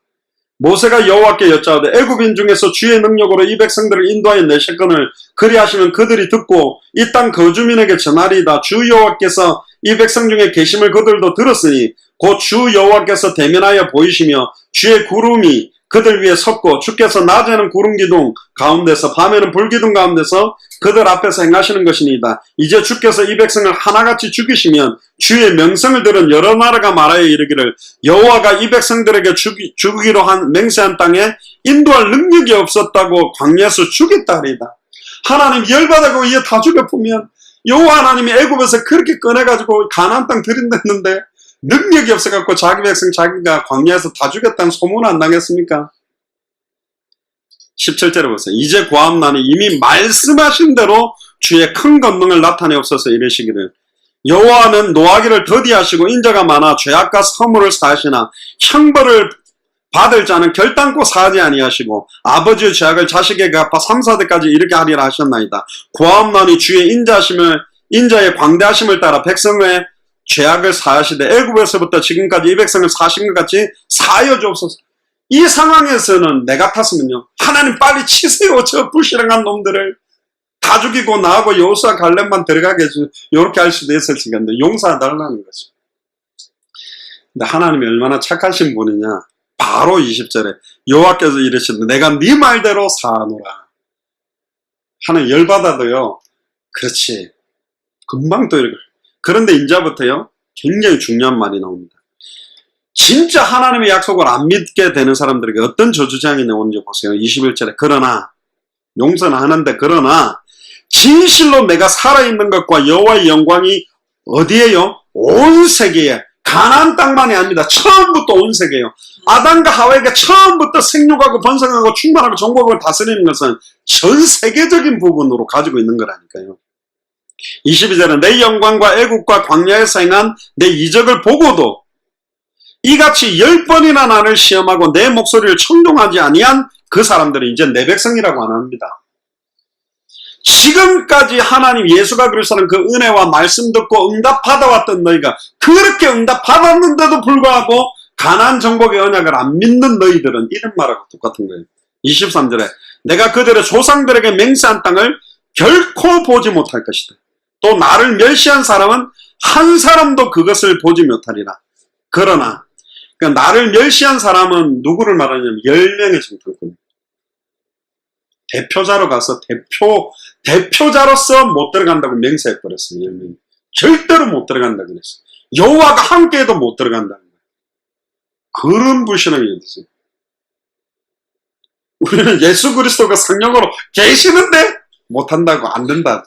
모세가 여호와께 여짜오되 애굽인 중에서 주의 능력으로 이 백성들을 인도하여 내셨거늘 그리하시면 그들이 듣고 이 땅 거주민에게 전하리이다. 주 여호와께서 이 백성 중에 계심을 그들도 들었으니 곧 주 여호와께서 대면하여 보이시며 주의 구름이 그들 위에 섰고 주께서 낮에는 구름 기둥 가운데서 밤에는 불 기둥 가운데서 그들 앞에서 행하시는 것이니이다. 이제 주께서 이 백성을 하나같이 죽이시면 주의 명성을 들은 여러 나라가 말하여 이르기를 여호와가 이 백성들에게 죽이기로 한 맹세한 땅에 인도할 능력이 없었다고 광야에서 죽였다 하리이다. 하나님 열받아고 이에 다 죽여보면 여호와 하나님이 애굽에서 그렇게 꺼내가지고 가나안 땅 들인댔는데 능력이 없어갖고 자기 백성 자기가 광야에서 다 죽였다는 소문 안 나겠습니까? 17절에 보세요. 이제 고함 나니 이미 말씀하신 대로 주의 큰 권능을 나타내옵소서 이르시기를 여호와는 노하기를 더디하시고 인자가 많아 죄악과 허물을 사하시나 형벌을 받을 자는 결단코 사하지 아니하시고 아버지의 죄악을 자식에게 갚아 3, 4대까지 이르게 하리라 하셨나이다. 고함 나니 주의 인자의 광대하심을 따라 백성의 죄악을 사하시되 애굽에서부터 지금까지 이 백성을 사신 것 같이 사하여 주옵소서. 이 상황에서는 내 같았으면요, 하나님 빨리 치세요. 저 불신앙한 놈들을 다 죽이고 나하고 여호수아 갈렙만 들어가게 해주세요. 이렇게 할 수도 있었을 건데 용서해달라는 거죠. 근데 하나님이 얼마나 착하신 분이냐. 바로 20절에 여호와께서 이르시되 내가 네 말대로 사하노라. 하나님 열받아도요, 그렇지, 금방 또 이렇게. 그런데 이제부터요 굉장히 중요한 말이 나옵니다. 진짜 하나님의 약속을 안 믿게 되는 사람들에게 어떤 저주장이 나오는지 보세요. 21절에 그러나 용서는 하는데 그러나 진실로 내가 살아있는 것과 여호와의 영광이 어디에요? 온 세계에, 가나안 땅만이 아닙니다. 처음부터 온 세계예요. 아담과 하와에게 처음부터 생육하고 번성하고 충만하고 정복을 다스리는 것은 전 세계적인 부분으로 가지고 있는 거라니까요. 22절은 내 영광과 애국과 광야에서 행한 내 이적을 보고도 이같이 10번이나 나를 시험하고 내 목소리를 청종하지 아니한 그 사람들은 이제 내 백성이라고 안 합니다. 지금까지 하나님 예수가 그리스도는 그 은혜와 말씀 듣고 응답 받아왔던 너희가 그렇게 응답 받았는데도 불구하고 가나안 정복의 언약을 안 믿는 너희들은 이런 말하고 똑같은 거예요. 23절에 내가 그들의 조상들에게 맹세한 땅을 결코 보지 못할 것이다. 또 나를 멸시한 사람은 한 사람도 그것을 보지 못하리라. 그러나 그러니까 나를 멸시한 사람은 누구를 말하냐면 10명의 정탐꾼. 대표자로 가서 대표자로서 못 들어간다고 맹세해버렸어요. 10명이. 절대로 못 들어간다고 그랬어요. 여호와가 함께해도 못 들어간다는 거예요. 그런 불신앙이 있어요. 우리는 예수 그리스도가 성령으로 계시는데 못한다고 안 된다.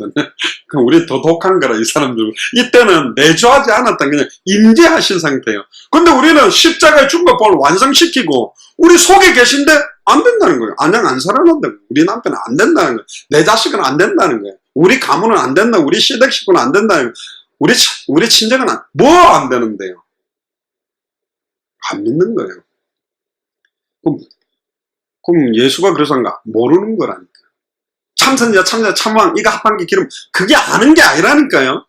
그럼 우리 더 독한 거라 이 사람들. 이때는 내주하지 않았다. 그냥 임재하신 상태예요. 근데 우리는 십자가의 중보법을 완성시키고 우리 속에 계신데 안 된다는 거예요. 안양 안 살아난다고. 우리 남편은 안 된다는 거예요. 내 자식은 안 된다는 거예요. 우리 가문은 안 된다. 우리 시댁 식구는 안 된다는 거예요. 우리 친정은 뭐 안 되는데요. 안 믿는 거예요. 그럼 예수가 그래서인가? 모르는 거라니까. 참선자, 참왕, 이거 합한기 기름, 그게 아는 게 아니라니까요.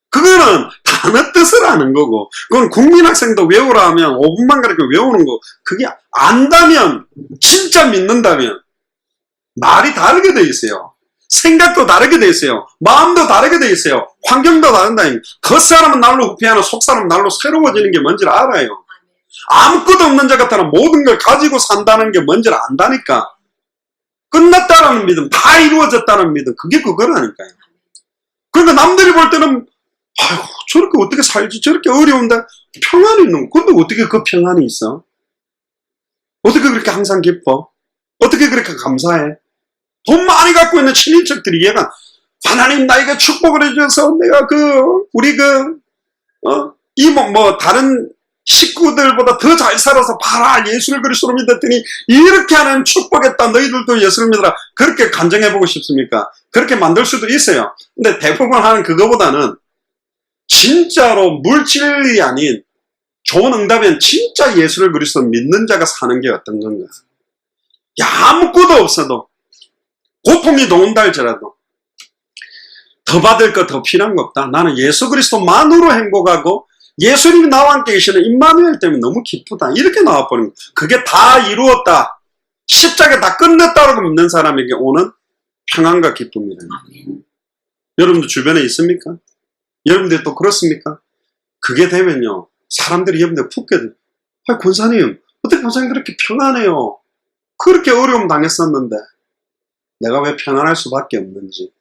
그거는 단어 뜻을 아는 거고, 그건 국민학생도 외우라 하면 5분만 가르쳐 외우는 거. 그게 안다면, 진짜 믿는다면, 말이 다르게 돼 있어요. 생각도 다르게 돼 있어요. 마음도 다르게 돼 있어요. 환경도 다른다. 겉사람은 날로 후피하나 속사람은 날로 새로워지는 게 뭔지를 알아요. 아무것도 없는 자 같아나 모든 걸 가지고 산다는 게 뭔지를 안다니까. 끝났다라는 믿음, 다 이루어졌다는 믿음, 그게 그거라니까요. 그러니까 남들이 볼 때는 아이고 저렇게 어떻게 살지, 저렇게 어려운데 평안이 있는 거. 근데 어떻게 그 평안이 있어? 어떻게 그렇게 항상 기뻐? 어떻게 그렇게 감사해? 돈 많이 갖고 있는 친인척들이 얘가 하나님 나에게 축복을 해줘서 내가 우리 다른 식구들보다 더 잘 살아서 봐라 예수를 그리스도로 믿었더니 이렇게 하는 축복했다 너희들도 예수를 믿어라. 그렇게 간증해보고 싶습니까? 그렇게 만들 수도 있어요. 근데 대부분 하는 그거보다는 진짜로 물질이 아닌 좋은 응답엔 진짜 예수를 그리스도 믿는 자가 사는 게 어떤 건가. 야, 아무것도 없어도 고통이 더 온다 할지라도 더 받을 거 더 필요한 거 없다. 나는 예수 그리스도만으로 행복하고 예수님이 나와 함께 계시는 임마누엘 때문에 너무 기쁘다. 이렇게 나와버린 거예요. 그게 다 이루었다. 십자가 다 끝냈다라고 믿는 사람에게 오는 평안과 기쁨이라는 거예요. 여러분들 주변에 있습니까? 여러분들 또 그렇습니까? 그게 되면요. 사람들이 여러분들 푹게 돼요. 아, 권사님, 어떻게 권사님 그렇게 평안해요? 그렇게 어려움 당했었는데 내가 왜 평안할 수밖에 없는지,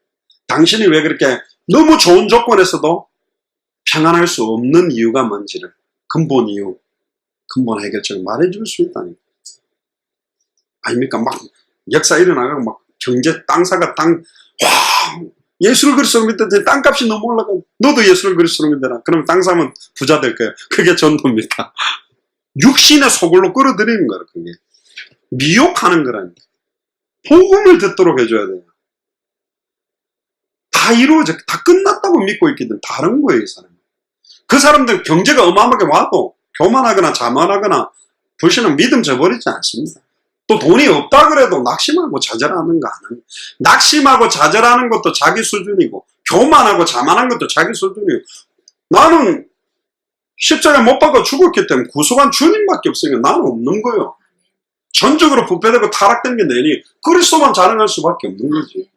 당신이 왜 그렇게 너무 좋은 조건에서도 평안할 수 없는 이유가 뭔지를 근본 이유, 근본 해결책을 말해줄 수 있다니까. 아닙니까? 막 역사 일어나고 막 경제 땅사가 예수를 그리스도로 믿더니 땅값이 너무 올라가. 너도 예수를 그리스도로 믿어라. 그럼 땅 사면 부자 될 거예요. 그게 전도입니까? 육신의 소굴로 끌어들이는 거야. 그게 미혹하는 거라니까. 복음을 듣도록 해줘야 돼요. 다 이루어져, 다 끝났다고 믿고 있기 때문에 다른 거예요, 이 사람. 그 사람들 경제가 어마어마하게 와도 교만하거나 자만하거나 불신은 믿음 져버리지 않습니다. 또 돈이 없다 그래도 낙심하고 좌절하는 거 아니에요. 낙심하고 좌절하는 것도 자기 수준이고 교만하고 자만한 것도 자기 수준이고, 나는 십자가 못 박아 죽었기 때문에 구속한 주님밖에 없으니까 나는 없는 거예요. 전적으로 부패되고 타락된 게 내니 그리스도만 자랑할 수밖에 없는 거지.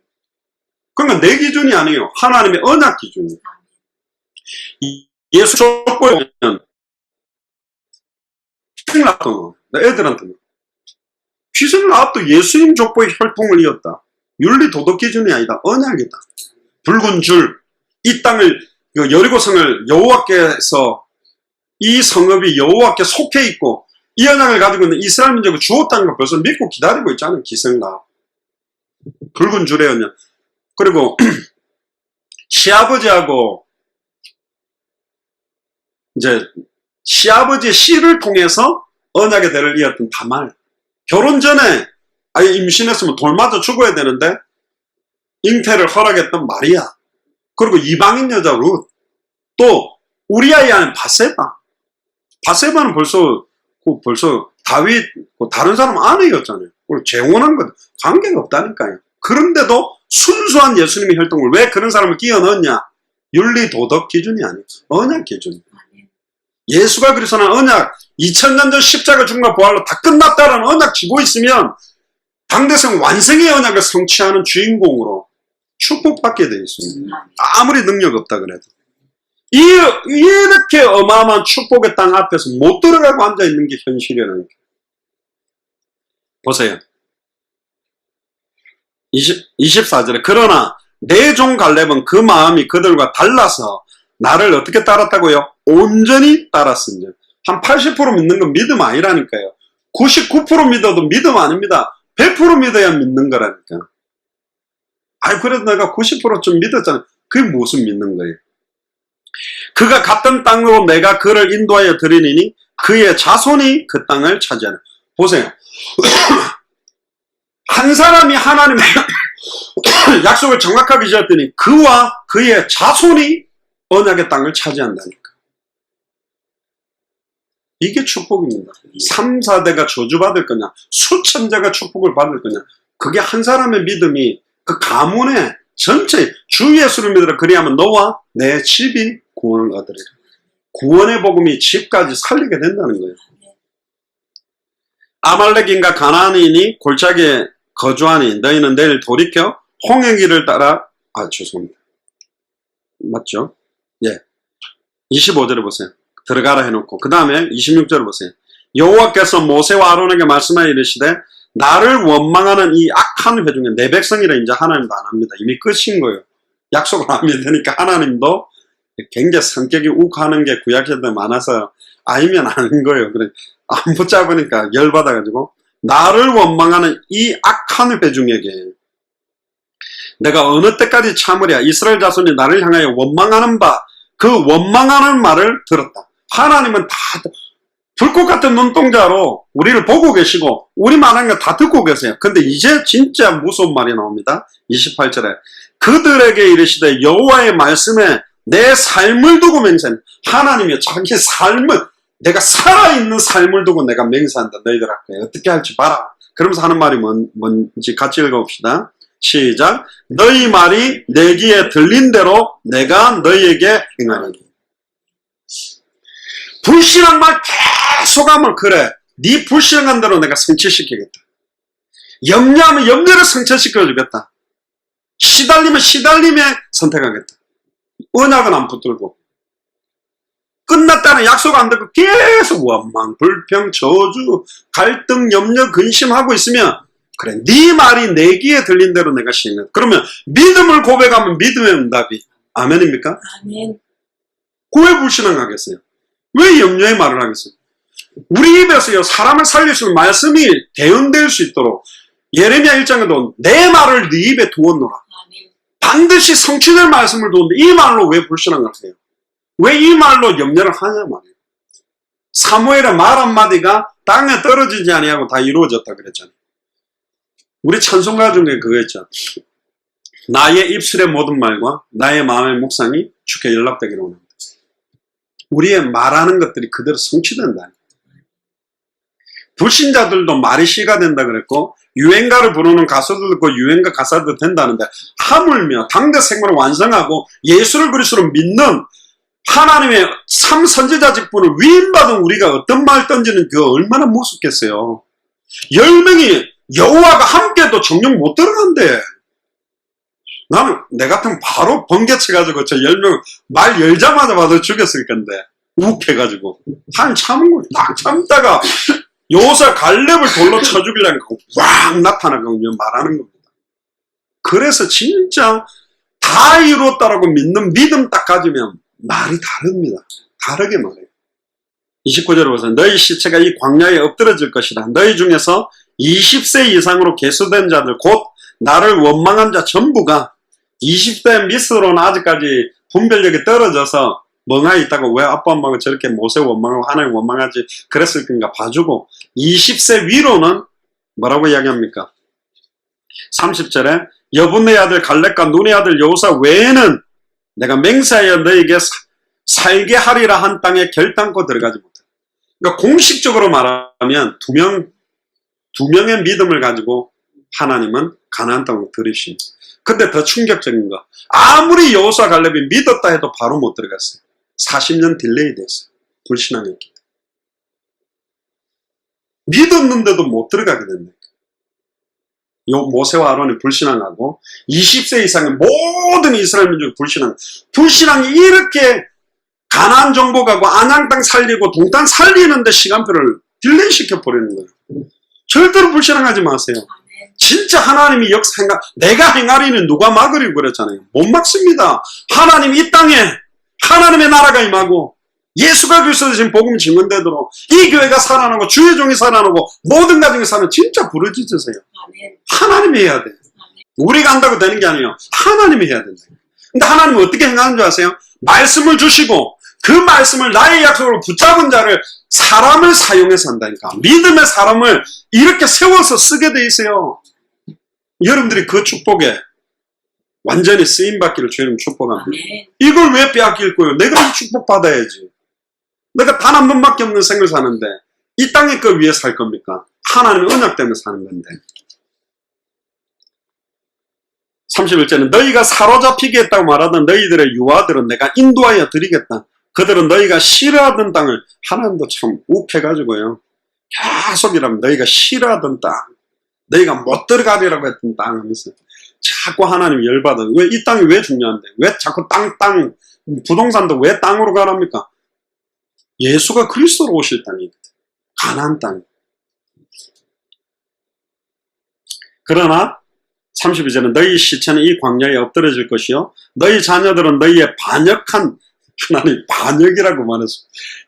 그러니까 내 기준이 아니에요. 하나님의 언약 기준이에요. 예수 족보에 보면 희생을 놨던 애들한테 희생을 놔도 예수님 족보의 혈통을 이었다. 윤리 도덕 기준이 아니다. 언약이다. 붉은 줄, 이 땅을, 여리고성을 여호와께서, 이 성읍이 여호와께 속해 있고 이 언약을 가지고 있는 이스라엘 민족을 주었다는 걸 벌써 믿고 기다리고 있잖아요. 기생을 놔. 붉은 줄의 언약. 그리고 시아버지하고 이제 시아버지의 씨를 통해서 언약의 대를 이었던 다말. 결혼 전에 아예 임신했으면 돌 맞아 죽어야 되는데 잉태를 허락했던 마리아. 그리고 이방인 여자 룻. 또 우리아의 아내 바세바. 바세바는 벌써 다윗 다른 사람 아내였잖아요. 그리고 재혼한 것 관계가 없다니까요. 그런데도 순수한 예수님의 혈통을 왜 그런 사람을 끼워 넣었냐? 윤리 도덕 기준이 아니에요. 언약 기준. 예수가 그리스도는 언약, 2000년 전 십자가 죽음과 부활로 다 끝났다라는 언약 쥐고 있으면 당대성 완성의 언약을 성취하는 주인공으로 축복받게 되어 있습니다. 아무리 능력 없다 그래도. 이렇게 어마어마한 축복의 땅 앞에서 못 들어가고 앉아있는 게 현실이라는 거예요. 보세요. 24절에 그러나 내 종 갈렙은 그 마음이 그들과 달라서 나를 어떻게 따랐다고요? 온전히 따랐으니. 한 80% 믿는 건 믿음 아니라니까요. 99% 믿어도 믿음 아닙니다. 100% 믿어야 믿는 거라니까. 아이, 그래도 내가 90%좀 믿었잖아. 그게 무슨 믿는 거예요? 그가 갔던 땅으로 내가 그를 인도하여 드리니 그의 자손이 그 땅을 차지하는. 보세요. 한 사람이 하나님의 약속을 정확하게 지었더니 그와 그의 자손이 언약의 땅을 차지한다니까. 이게 축복입니다. 3, 4대가 저주받을 거냐, 수천자가 축복을 받을 거냐. 그게 한 사람의 믿음이 그 가문의 전체 주 예수를 믿으라 그리하면 너와 내 집이 구원을 얻으리라. 구원의 복음이 집까지 살리게 된다는 거예요. 아말렉인가 가나안인이 골짜기에 거주하니 너희는 내일 돌이켜 홍해 길을 따라 죄송합니다. 맞죠? 예. 25절에 보세요. 들어가라 해놓고 그 다음에 26절에 보세요. 여호와께서 모세와 아론에게 말씀하여 이르시되 나를 원망하는 이 악한 회중에 내 백성이라 이제 하나님도 안 합니다. 이미 끝인 거예요. 약속을 하면 되니까 하나님도 굉장히 성격이 욱하는 게 구약시대 많아서 아니면 아는 거예요. 그래 안 붙잡으니까 열받아가지고 나를 원망하는 이 악한 회중에게 내가 어느 때까지 참으랴. 이스라엘 자손이 나를 향하여 원망하는 바 그 원망하는 말을 들었다. 하나님은 다 불꽃 같은 눈동자로 우리를 보고 계시고 우리 말하는 거 다 듣고 계세요. 근데 이제 진짜 무서운 말이 나옵니다. 28절에 그들에게 이르시되 여호와의 말씀에 내 삶을 두고 맹세하니 하나님이 자기 삶을 내가 살아있는 삶을 두고 내가 맹세한다. 너희들 앞에 어떻게 할지 봐라. 그러면서 하는 말이 뭔지 같이 읽어봅시다. 시작. 너희 말이 내 귀에 들린 대로 내가 너희에게 행하리니. 불신한 말 계속하면 그래. 네 불신한 대로 내가 성취시키겠다. 염려하면 염려를 성취시켜주겠다. 시달리면 시달림에 선택하겠다. 언약은 안 붙들고 끝났다는 약속 안 듣고 계속 원망, 불평, 저주, 갈등, 염려, 근심하고 있으면 그래 네 말이 내 귀에 들린 대로 내가 시행해. 그러면 믿음을 고백하면 믿음의 응답이 아멘입니까? 아멘. 왜 불신앙하겠어요? 왜 염려의 말을 하겠어요? 우리 입에서요 사람을 살리시는 말씀이 대응될 수 있도록 예레미야 1장에도 내 말을 네 입에 두었노라. 아멘. 반드시 성취될 말씀을 두었는데 이 말로 왜 불신앙하세요? 왜 이 말로 염려를 하냐 말이에요. 사무엘의 말 한마디가 땅에 떨어지지 아니하고 다 이루어졌다 그랬잖아요. 우리 찬송가 중에 그거 있죠. 나의 입술의 모든 말과 나의 마음의 묵상이 주께 연락되기를 원합니다. 우리의 말하는 것들이 그대로 성취된다. 불신자들도 말이 시가 된다 그랬고 유행가를 부르는 가수들도 그 유행가 가사도 된다는데 하물며 당대 생활을 완성하고 예수를 그리스도로 믿는 하나님의 참 선지자 직분을 위임받은 우리가 어떤 말 던지는 그 얼마나 무섭겠어요. 10명이 여호와가 함께도 정령 못 들어간대. 나는 내 같으면 바로 번개쳐가지고 저 10명 말 열자마자 받아 죽였을 건데 욱해가지고 한 참은 거 딱 참다가 요사 갈렙을 돌로 쳐 죽이려고 왕 나타나고 말하는 겁니다. 그래서 진짜 다 이루었다라고 믿는 믿음 딱 가지면 말이 다릅니다. 다르게 말해요. 29절에 보세요. 너희 시체가 이 광야에 엎드러질 것이다. 너희 중에서 20세 이상으로 계수된 자들 곧 나를 원망한 자 전부가 20대 밑으로는 아직까지 분별력이 떨어져서 멍하니 있다고 왜 아빠 엄마가 저렇게 모세 원망하고 하나님 원망하지 그랬을 건가 봐주고 20세 위로는 뭐라고 이야기합니까? 30절에 여분의 아들 갈렙과 눈의 아들 여호사 외에는 내가 맹세하여 너에게 살게 하리라 한 땅에 결단코 들어가지 못해. 그러니까 공식적으로 말하면 두 명의 믿음을 가지고 하나님은 가나안 땅을 들이십니다. 근데 더 충격적인 거 아무리 여호수아 갈렙이 믿었다 해도 바로 못 들어갔어요. 40년 딜레이 됐어요. 불신앙했기 때문에. 믿었는데도 못 들어가게 된다. 모세와 아론이 불신앙하고 20세 이상의 모든 이스라엘 민족이 불신앙이 이렇게 가나안 정복하고 아낭 땅 살리고 동탄 살리는데 시간표를 딜레이 시켜버리는 거예요. 절대로 불신앙하지 마세요. 진짜 하나님이 내가 행하리는 누가 막으리고 그랬잖아요. 못 막습니다. 하나님 이 땅에 하나님의 나라가 임하고 예수가 그리스도 되신 복음 증언되도록 이 교회가 살아나고 주의 종이 살아나고 모든 가정이 살아나고 진짜 부르짖으세요. 하나님이 해야 돼요. 우리가 한다고 되는 게 아니에요. 하나님이 해야 된다. 근데 하나님은 어떻게 행하는 줄 아세요? 말씀을 주시고 그 말씀을 나의 약속으로 붙잡은 자를 사람을 사용해서 한다니까. 믿음의 사람을 이렇게 세워서 쓰게 돼 있어요. 여러분들이 그 축복에 완전히 쓰임받기를 주님 축복합니다. 이걸 왜 빼앗길 거예요? 내가 축복받아야지. 내가 단 한 번밖에 없는 생을 사는데 이 땅의 거 위에 살 겁니까? 하나님의 언약 때문에 사는 건데. 31절은 너희가 사로잡히게 했다고 말하던 너희들의 유아들은 내가 인도하여 드리겠다. 그들은 너희가 싫어하던 땅을 하나님도 참 욱해가지고요. 계속이라면 너희가 싫어하던 땅 너희가 못 들어가리라고 했던 땅 하면서 자꾸 하나님 열받아. 왜 이 땅이 왜 중요한데? 왜 자꾸 땅 부동산도 왜 땅으로 가랍니까? 예수가 그리스도로 오실 땅이거든. 가나안 땅. 그러나 32절은 너희 시체는 이 광야에 엎드러질 것이요 너희 자녀들은 너희의 반역한 하나님 반역이라고 말했어.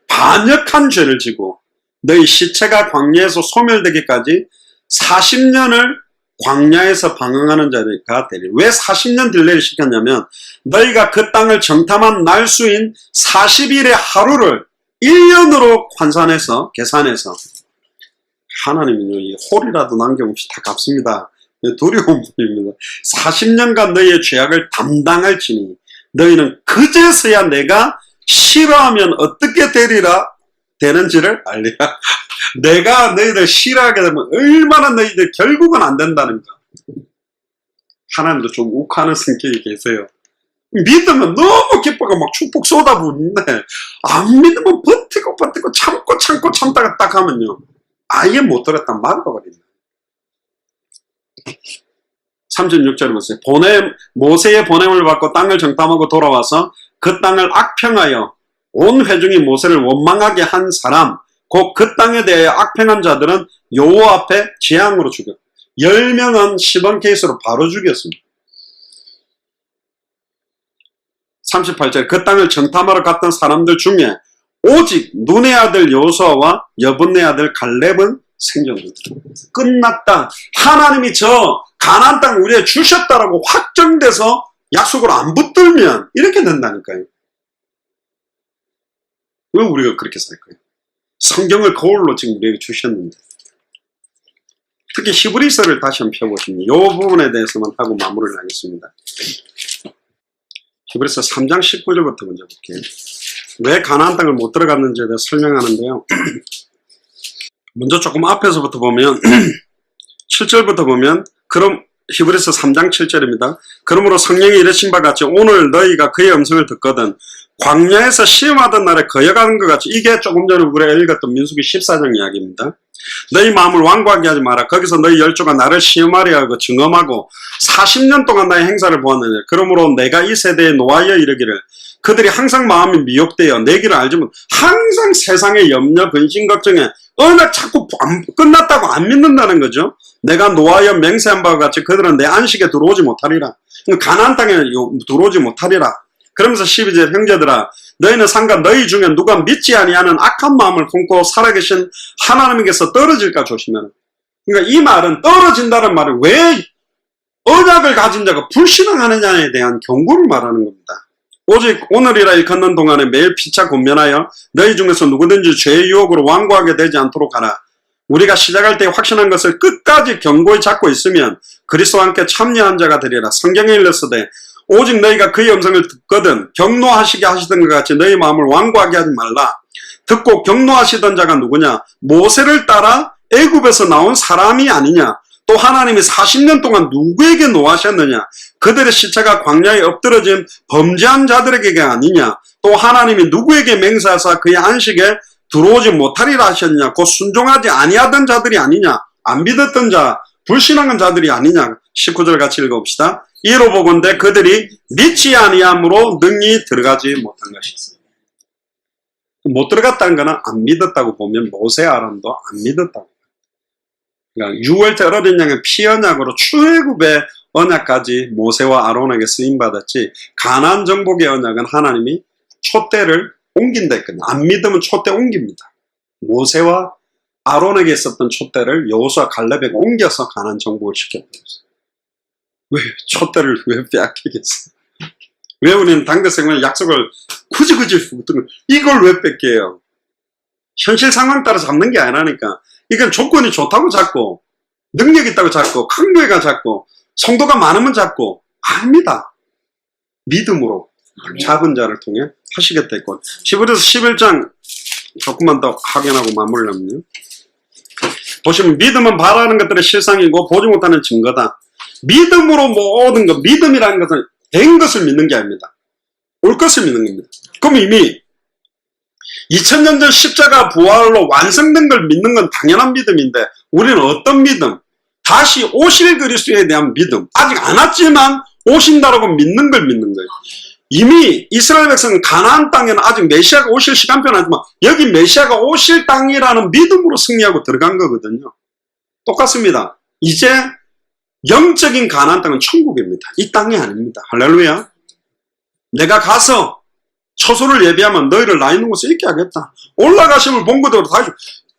반역한 죄를 지고 너희 시체가 광야에서 소멸되기까지 40년을 광야에서 방황하는 자가 되리. 왜 40년 딜레이를 시켰냐면 너희가 그 땅을 정탐한 날수인 40일의 하루를 1년으로 환산해서 계산해서 하나님은요 이 홀이라도 남김없이 다 갚습니다. 두려운 분입니다. 40년간 너희의 죄악을 담당할지니 너희는 그제서야 내가 싫어하면 어떻게 되는지를 알리라. 내가 너희들 싫어하게 되면 얼마나 너희들 결국은 안 된다는 거. 하나님도 좀 욱하는 성격이 계세요. 믿으면 너무 기뻐가 막 축복 쏟아부는데 안 믿으면 버티고 참다가 딱 하면요 아예 못 들었다 말아버린다. 36절에 보세요. 모세의 보냄을 받고 땅을 정탐하고 돌아와서 그 땅을 악평하여 온 회중이 모세를 원망하게 한 사람 곧 그 땅에 대해 악평한 자들은 여호와 앞에 재앙으로 죽여 10명은 10원 케이스로 바로 죽였습니다. 38절 그 땅을 정탐하러 갔던 사람들 중에 오직 눈의 아들 여호수아와 여분의 아들 갈렙은 생존입니다. 끝났다. 하나님이 저 가나안 땅 우리에 주셨다라고 확정돼서 약속을 안 붙들면 이렇게 된다니까요. 왜 우리가 그렇게 살까요? 성경을 거울로 지금 우리에게 주셨는데 특히 히브리서를 다시 한번 펴보시면 이 부분에 대해서만 하고 마무리를 하겠습니다. 히브리서 3장 19절부터 먼저 볼게요. 왜 가나안 땅을 못 들어갔는지에 대해서 설명하는데요. 먼저 조금 앞에서부터 보면 7절부터 보면 그럼 히브리서 3장 7절입니다. 그러므로 성령이 이르신 바 같이 오늘 너희가 그의 음성을 듣거든 광야에서 시험하던 날에 거여가는 것 같이 이게 조금 전에 우리가 읽었던 민수기 14장 이야기입니다. 너희 마음을 완고하게 하지 마라. 거기서 너희 열조가 나를 시험하려 하고 증험하고 40년 동안 나의 행사를 보았느니라. 그러므로 내가 이 세대에 노하여 이르기를 그들이 항상 마음이 미혹되어 내 길을 알지 못 항상 세상의 염려 근심 걱정에 나 자꾸 끝났다고 안 믿는다는 거죠. 내가 노하여 맹세한 바와 같이 그들은 내 안식에 들어오지 못하리라. 가나안 땅에 들어오지 못하리라. 그러면서 12절 형제들아 너희는 상관 너희 중에 누가 믿지 아니하는 악한 마음을 품고 살아계신 하나님께서 떨어질까 조심하라. 그러니까 이 말은 떨어진다는 말은 왜 언약을 가진 자가 불신앙하느냐에 대한 경고를 말하는 겁니다. 오직 오늘이라 일컫는 동안에 매일 피차 권면하여 너희 중에서 누구든지 죄의 유혹으로 완고하게 되지 않도록 하라. 우리가 시작할 때 확신한 것을 끝까지 견고히 잡고 있으면 그리스도와 함께 참여한 자가 되리라. 성경에 일렀으되 오직 너희가 그의 음성을 듣거든 경노하시게 하시던 것 같이 너희 마음을 완고하게 하지 말라. 듣고 경노하시던 자가 누구냐? 모세를 따라 애굽에서 나온 사람이 아니냐? 또 하나님이 40년 동안 누구에게 노하셨느냐? 그들의 시체가 광야에 엎드러진 범죄한 자들에게가 아니냐? 또 하나님이 누구에게 맹세하사 그의 안식에 들어오지 못하리라 하셨냐? 곧 순종하지 아니하던 자들이 아니냐? 안 믿었던 자, 불신앙한 자들이 아니냐? 19절 같이 읽어봅시다. 이로 보건대 그들이 믿지 아니함으로 능히 들어가지 못한 것이었습니다. 못 들어갔다는 거는 안 믿었다고 보면 모세 아론도 안 믿었다고. 그러니까 6월 때 어린 양의 피 언약으로 출애굽의 언약까지 모세와 아론에게 쓰임받았지 가나안 정복의 언약은 하나님이 촛대를 옮긴다 했거든요. 안 믿으면 촛대 옮깁니다. 모세와 아론에게 있었던 촛대를 여호수아 갈렙에게 옮겨서 가나안 정복을 시켰다고 했어요. 왜 촛대를 왜 빼앗기겠어? 왜 우리는 당대생활 약속을 굳이 붙드는 이걸 왜 뺏겨요? 현실 상황 따라 잡는 게 아니라니까. 이건 조건이 좋다고 잡고 능력 있다고 잡고 큰 교회가 잡고 성도가 많으면 잡고 아닙니다. 믿음으로 잡은 자를 통해 하시겠다 했고 히브리서 11장 조금만 더 확인하고 마무리를 하면요. 보시면 믿음은 바라는 것들의 실상이고 보지 못하는 증거다. 믿음으로 모든 것, 믿음이라는 것은 된 것을 믿는 게 아닙니다. 올 것을 믿는 겁니다. 그럼 이미 2000년 전 십자가 부활로 완성된 걸 믿는 건 당연한 믿음인데 우리는 어떤 믿음? 다시 오실 그리스도에 대한 믿음. 아직 안 왔지만 오신다라고 믿는 걸 믿는 거예요. 이미 이스라엘 백성은 가나안 땅에는 아직 메시아가 오실 시간표는 하지만 여기 메시아가 오실 땅이라는 믿음으로 승리하고 들어간 거거든요. 똑같습니다. 이제 영적인 가나안 땅은 천국입니다. 이 땅이 아닙니다. 할렐루야. 내가 가서 처소를 예비하면 너희를 나 있는 곳에 있게 하겠다. 올라가심을 본 그대로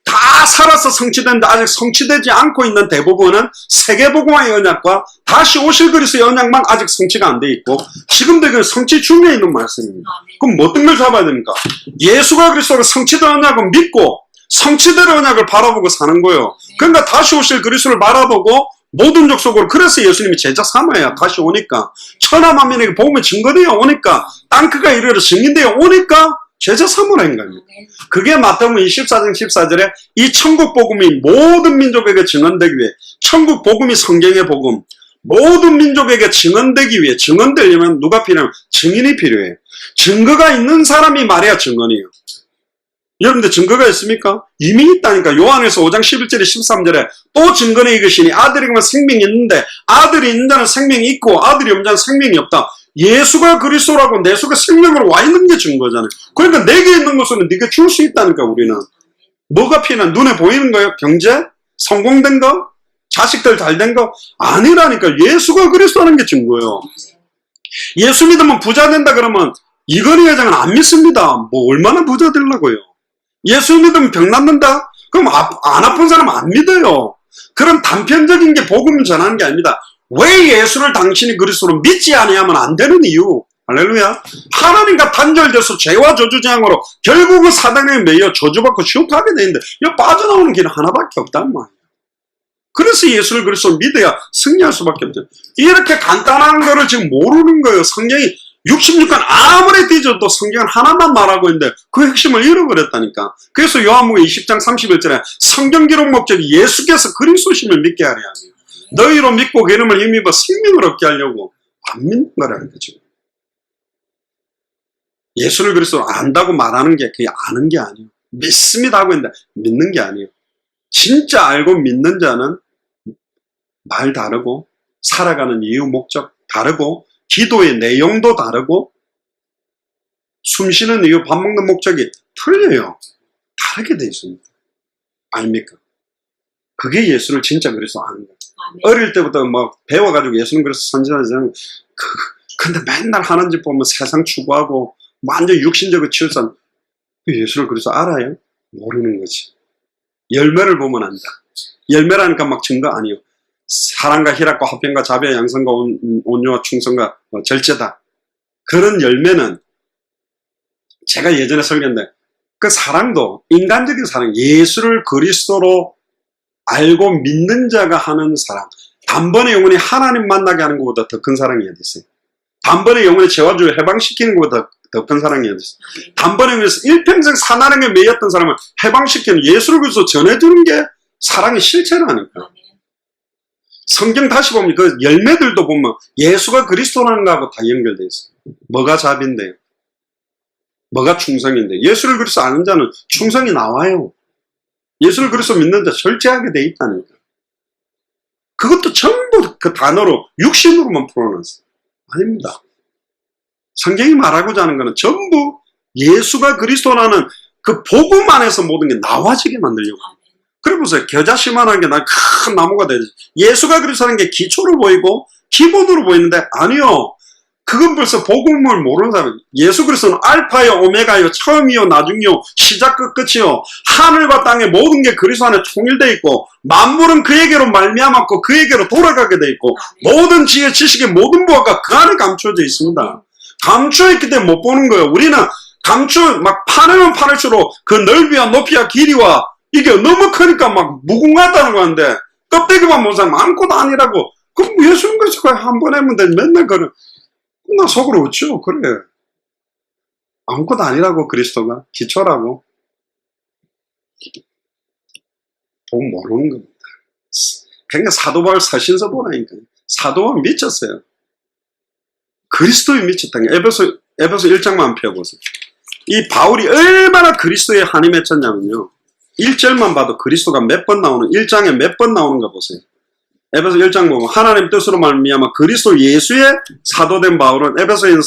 다 살아서 성취됐는데 아직 성취되지 않고 있는 대부분은 세계복음화의 언약과 다시 오실 그리스도의 언약만 아직 성취가 안 돼 있고 지금도 그 성취 중에 있는 말씀입니다. 그럼 뭐 어떤 걸 잡아야 됩니까? 예수가 그리스도가 성취된 언약을 믿고 성취된 언약을 바라보고 사는 거예요. 그러니까 다시 오실 그리스도를 바라보고 모든 족속으로 그래서 예수님이 제자 삼아야 다시 오니까 천하만민에게 복음의 증거되어 오니까 땅크가 이르러 증인되어 오니까 제자 삼으라는 겁니다. 그게 마태복음 24장 14절에 이 천국 복음이 모든 민족에게 증언되기 위해 천국 복음이 성경의 복음 모든 민족에게 증언되기 위해 증언되려면 누가 필요하면 증인이 필요해요. 증거가 있는 사람이 말해야 증언이에요. 여러분들 증거가 있습니까? 이미 있다니까. 요한에서 5장 11절에 13절에 또 증거는 이것이니 아들에게만 생명이 있는데 아들이 있는 자는 생명이 있고 아들이 없는 자는 생명이 없다. 예수가 그리스도라고 내 속에 생명으로 와 있는 게 증거잖아요. 그러니까 내게 있는 것은 네가 줄 수 있다니까. 우리는 뭐가 필요한 눈에 보이는 거예요? 경제? 성공된 거? 자식들 잘 된 거? 아니라니까. 예수가 그리스도라는 게 증거예요. 예수 믿으면 부자 된다 그러면 이건희 회장은 안 믿습니다. 뭐 얼마나 부자 되려고요. 예수 믿으면 병 낫는다? 그럼 안 아픈 사람 안 믿어요. 그런 단편적인 게 복음 전하는 게 아닙니다. 왜 예수를 당신이 그리스도로 믿지 않으면 안 되는 이유. 할렐루야. 하나님과 단절돼서 죄와 저주재앙으로 결국은 사단에 매여 저주받고 지옥 가게 되는데 이 빠져나오는 길은 하나밖에 없단 말이에요. 그래서 예수를 그리스도로 믿어야 승리할 수밖에 없죠. 이렇게 간단한 거를 지금 모르는 거예요. 성경이 66권 아무리 뒤져도 성경은 하나만 말하고 있는데 그 핵심을 잃어버렸다니까. 그래서 요한복음 20장 31절에 성경 기록 목적이 예수께서 그리스도심을 믿게 하려 하며 너희로 믿고 그 이름을 힘입어 생명을 얻게 하려고 안 믿는 거라는 거죠. 예수를 그리스도로 안다고 말하는 게 그게 아는 게 아니에요. 믿습니다 하고 있는데 믿는 게 아니에요. 진짜 알고 믿는 자는 말 다르고 살아가는 이유 목적 다르고 기도의 내용도 다르고 숨쉬는 이유 밥 먹는 목적이 틀려요. 다르게 돼 있습니다. 아닙니까? 그게 예수를 진짜 그리스도 아는 거예요. 어릴 때부터 막 배워가지고 예수는 그리스도 선지자는 근데 맨날 하는 짓 보면 세상 추구하고 완전 육신적으로 치우산 예수를 그리스도 알아요? 모르는 거지. 열매를 보면 안다. 열매라니까 막 증거 아니에요. 사랑과 희락과 화평과 자비와 양선과 온유와 충성과 절제다. 그런 열매는 제가 예전에 설교했는데 그 사랑도 인간적인 사랑, 예수를 그리스도로 알고 믿는 자가 하는 사랑, 단번에 영혼이 하나님 만나게 하는 것보다 더 큰 사랑이 어디 있어요? 단번에 영혼의 죄와 죄를 해방시키는 것보다 더 큰 사랑이 어디 있어요? 단번에 위해서 일평생 사나름에 매였던 사람을 해방시키는 예수를 그리스도 전해주는 게 사랑의 실체라니까. 성경 다시 보면 그 열매들도 보면 예수가 그리스도라는 거하고 다 연결되어 있어요. 뭐가 자비인데요? 뭐가 충성인데? 예수를 그리스도 아는 자는 충성이 나와요. 예수를 그리스도 믿는 자 절제하게 돼 있다니까. 그것도 전부 그 단어로 육신으로만 풀어놨어요. 아닙니다. 성경이 말하고자 하는 것은 전부 예수가 그리스도라는 그 복음 안에서 모든 게 나와지게 만들려고 합니다. 그래 보세요. 겨자씨만한 게 난 큰 나무가 되지. 예수가 그리스도라는 게 기초로 보이고 기본으로 보이는데 아니요. 그건 벌써 복음을 모르는 사람이에요. 예수 그리스도는 알파요 오메가요 처음이요 나중이요 시작 끝이요. 하늘과 땅의 모든 게 그리스도 안에 통일되어 있고 만물은 그에게로 말미암았고 그에게로 돌아가게 되어 있고 모든 지혜 지식의 모든 부하가 그 안에 감춰져 있습니다. 감춰 있기 때문에 못 보는 거예요. 우리는 막 파내면 파낼수록 그 넓이와 높이와 길이와 이게 너무 크니까 막 무궁하다는 건데 껍데기만 본 사람 아무것도 아니라고. 그럼 예수님 그리스도 한 번 하면 되지 맨날 그래. 나 속으로 웃죠. 그래. 아무것도 아니라고 그리스도가. 기초라고. 돈 모르는 겁니다. 그러니까 사도 바울 서신서 보라니까. 사도 바울 미쳤어요. 그리스도에 미쳤다는 게 에베소 1장만 펴보세요. 이 바울이 얼마나 그리스도에 한이 맺혔냐면요. 1절만 봐도 그리스도가 몇 번 나오는 1장에 몇 번 나오는가 보세요. 에베소 1장 보면 하나님 뜻으로 말미암아 그리스도 예수의 사도된 바울은 에베소에 있는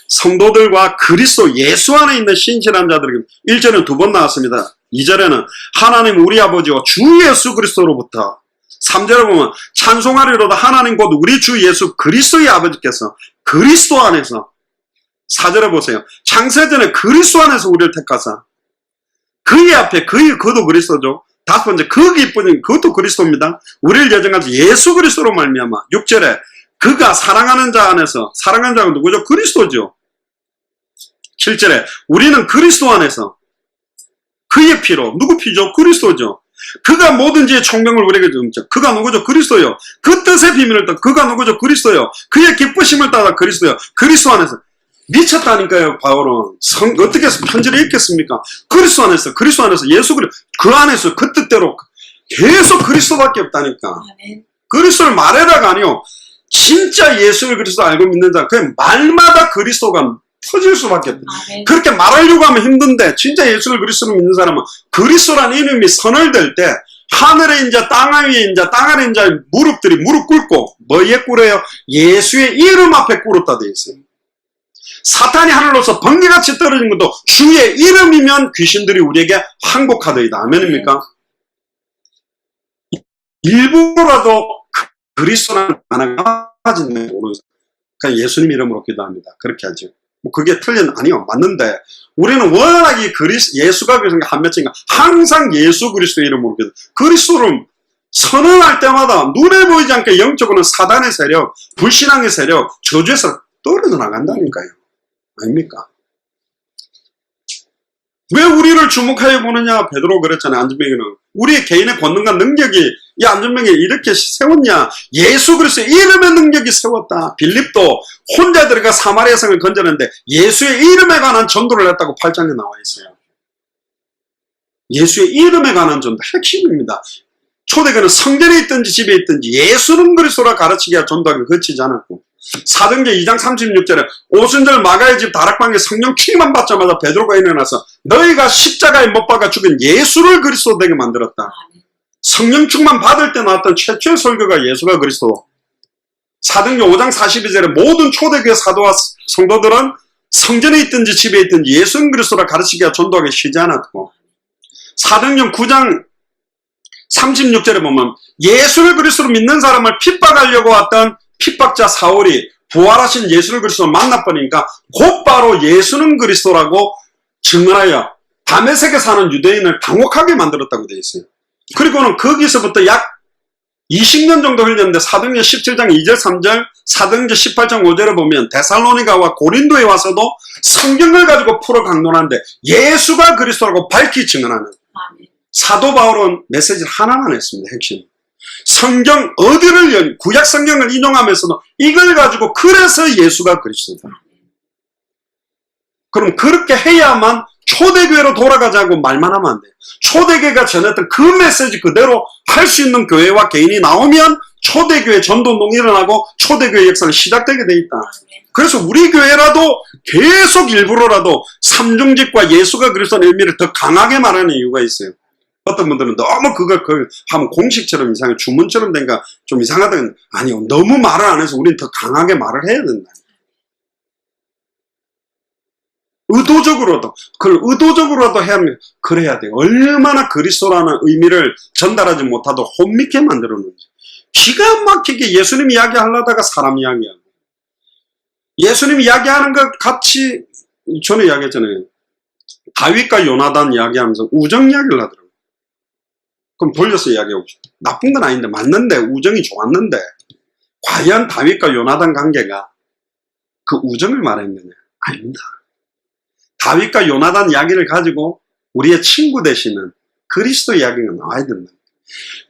성도들과 그리스도 예수 안에 있는 신실한 자들에게 1절은 2번 나왔습니다. 2절에는 하나님 우리 아버지와 주 예수 그리스도로부터 3절에 보면 찬송하리로다 하나님 곧 우리 주 예수 그리스도의 아버지께서 그리스도 안에서 4절에 보세요. 창세전에 그리스도 안에서 우리를 택하사 그의 앞에 그도 그리스도죠. 5번째 그 기쁘신 그것도 그리스도입니다. 우리를 예정하신 예수 그리스도로 말미암아 6절에 그가 사랑하는 자 안에서 사랑하는 자가 누구죠? 그리스도죠. 7절에 우리는 그리스도 안에서 그의 피로 누구 피죠? 그리스도죠. 그가 모든지의 총명을 우리에게 주죠. 그가 누구죠? 그리스도요. 그 뜻의 비밀을 따라 그가 누구죠? 그리스도요. 그의 기쁘심을 따라 그리스도요. 그리스도 안에서 미쳤다니까요. 바울은 어떻게 해서 편지를 읽겠습니까? 그리스도 안에서 예수 그리스도 그 안에서 그 뜻대로 계속 그리스도밖에 없다니까. 그리스도를 말해라가 아니요. 진짜 예수를 그리스도 알고 믿는 자 그냥 말마다 그리스도가 터질 수밖에 없다. 그렇게 말하려고 하면 힘든데 진짜 예수를 그리스도로 믿는 사람은 그리스도라는 이름이 선을 댈 때 하늘에 인자 땅 위에 인자 땅 아래 인자 무릎들이 무릎 꿇고 뭐에 꿇어요? 예수의 이름 앞에 꿇었다 되어 있어요. 사탄이 하늘로서 번개같이 떨어진 것도 주의 이름이면 귀신들이 우리에게 항복하더이다. 아멘입니까? 일부라도 그리스도라는 하나가 빠지는 모르는 그냥 예수님 이름으로 기도합니다. 그렇게 하죠. 뭐 그게 틀린 아니요 맞는데 우리는 워낙에 예수가 그리스도가 한 몇인가 항상 예수 그리스도 이름으로 기도. 그리스도를 선언할 때마다 눈에 보이지 않게 영적으로는 사단의 세력, 불신앙의 세력, 저주의 세력 떨어져 나간다니까요. 아닙니까? 왜 우리를 주목하여 보느냐? 베드로 그랬잖아요. 안전병이는 우리의 개인의 권능과 능력이 이 안전병에 이렇게 세웠냐? 예수 그리스도의 이름의 능력이 세웠다. 빌립도 혼자 들어가 사마리아 성을 건졌는데 예수의 이름에 관한 전도를 했다고 8장에 나와 있어요. 예수의 이름에 관한 전도 핵심입니다. 초대교회는 성전에 있든지 집에 있든지 예수는 그리스도라 가르치기가 전도하기 거치지 않았고 사도행전 2장 36절에 오순절 마가의 집 다락방에 성령 충만 받자마자 베드로가 일어나서 너희가 십자가에 못 박아 죽인 예수를 그리스도 되게 만들었다. 성령 충만 받을 때 나왔던 최초의 설교가 예수가 그리스도. 사도행전 5장 42절에 모든 초대교회 사도와 성도들은 성전에 있든지 집에 있든지 예수는 그리스도라 가르치기가 전도하기 쉬지 않았고 사도행전 9장 36절에 보면 예수를 그리스도로 믿는 사람을 핍박하려고 왔던 핍박자 사울이 부활하신 예수를 그리스도로 만나보니까 곧바로 예수는 그리스도라고 증언하여 다메섹에 사는 유대인을 당혹하게 만들었다고 되어 있어요. 그리고는 거기서부터 약 20년 정도 흘렸는데 사도행전 17장 2절 3절 사도행전 18장 5절에 보면 데살로니가와 고린도에 와서도 성경을 가지고 풀어 강론하는데 예수가 그리스도라고 밝히 증언하는 사도 바울은 메시지를 하나만 했습니다. 핵심. 성경 어디를 구약 성경을 인용하면서도 이걸 가지고 그래서 예수가 그리스도다. 그럼 그렇게 해야만 초대교회로 돌아가자고 말만 하면 안 돼요. 초대교회가 전했던 그 메시지 그대로 할 수 있는 교회와 개인이 나오면 초대교회 전도운동이 일어나고 초대교회 역사는 시작되게 돼 있다. 그래서 우리 교회라도 계속 일부러라도 삼중직과 예수가 그리스도의 의미를 더 강하게 말하는 이유가 있어요. 어떤 분들은 너무 그걸 하면 공식처럼 이상해 주문처럼 된가 좀 이상하다면 아니요 너무 말을 안 해서 우리는 더 강하게 말을 해야 된다. 의도적으로도 그걸 의도적으로라도 해야 합니다. 그래야 돼요. 얼마나 그리스도라는 의미를 전달하지 못하도 혼미케 만들어 놓는지. 기가 막히게 예수님 이야기하려다가 사람 이야기하고 예수님 이야기하는 것 같이 전에 이야기했잖아요. 다윗과 요나단 이야기하면서 우정 이야기를 하더라고요. 그럼 돌려서 이야기해봅시다. 나쁜 건 아닌데 맞는데 우정이 좋았는데 과연 다윗과 요나단 관계가 그 우정을 말했느냐? 아닙니다. 다윗과 요나단 이야기를 가지고 우리의 친구 되시는 그리스도 이야기가 나와야 된다.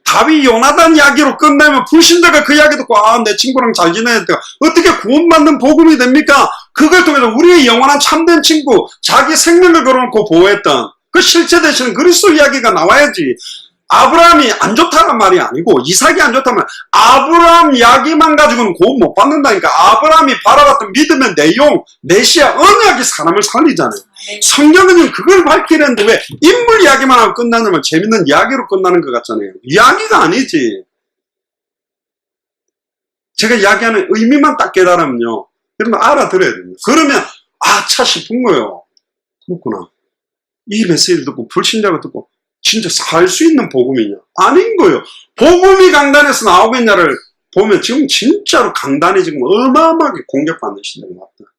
다윗 요나단 이야기로 끝나면 불신자가 그 이야기 듣고 내 친구랑 잘 지내야 돼요. 어떻게 구원받는 복음이 됩니까? 그걸 통해서 우리의 영원한 참된 친구 자기 생명을 걸어놓고 보호했던 그 실체 되시는 그리스도 이야기가 나와야지. 아브라함이 안 좋다는 말이 아니고 이삭이 안 좋다면 아브라함 이야기만 가지고는 구원 못 받는다니까. 아브라함이 바라봤던 믿음의 내용, 메시아, 언약이 사람을 살리잖아요. 성경은 그걸 밝히는데 왜 인물 이야기만 하고 끝나냐면 재밌는 이야기로 끝나는 것 같잖아요. 이야기가 아니지. 제가 이야기하는 의미만 딱 깨달으면요. 그러면 알아들어야 됩니다. 그러면 아차 싶은 거예요. 그렇구나. 이 메시지를 듣고 불신자가 듣고 진짜 살 수 있는 복음이냐? 아닌 거예요. 복음이 강단에서 나오겠냐를 보면 지금 진짜로 강단이 지금 어마어마하게 공격받는 시대가 왔다.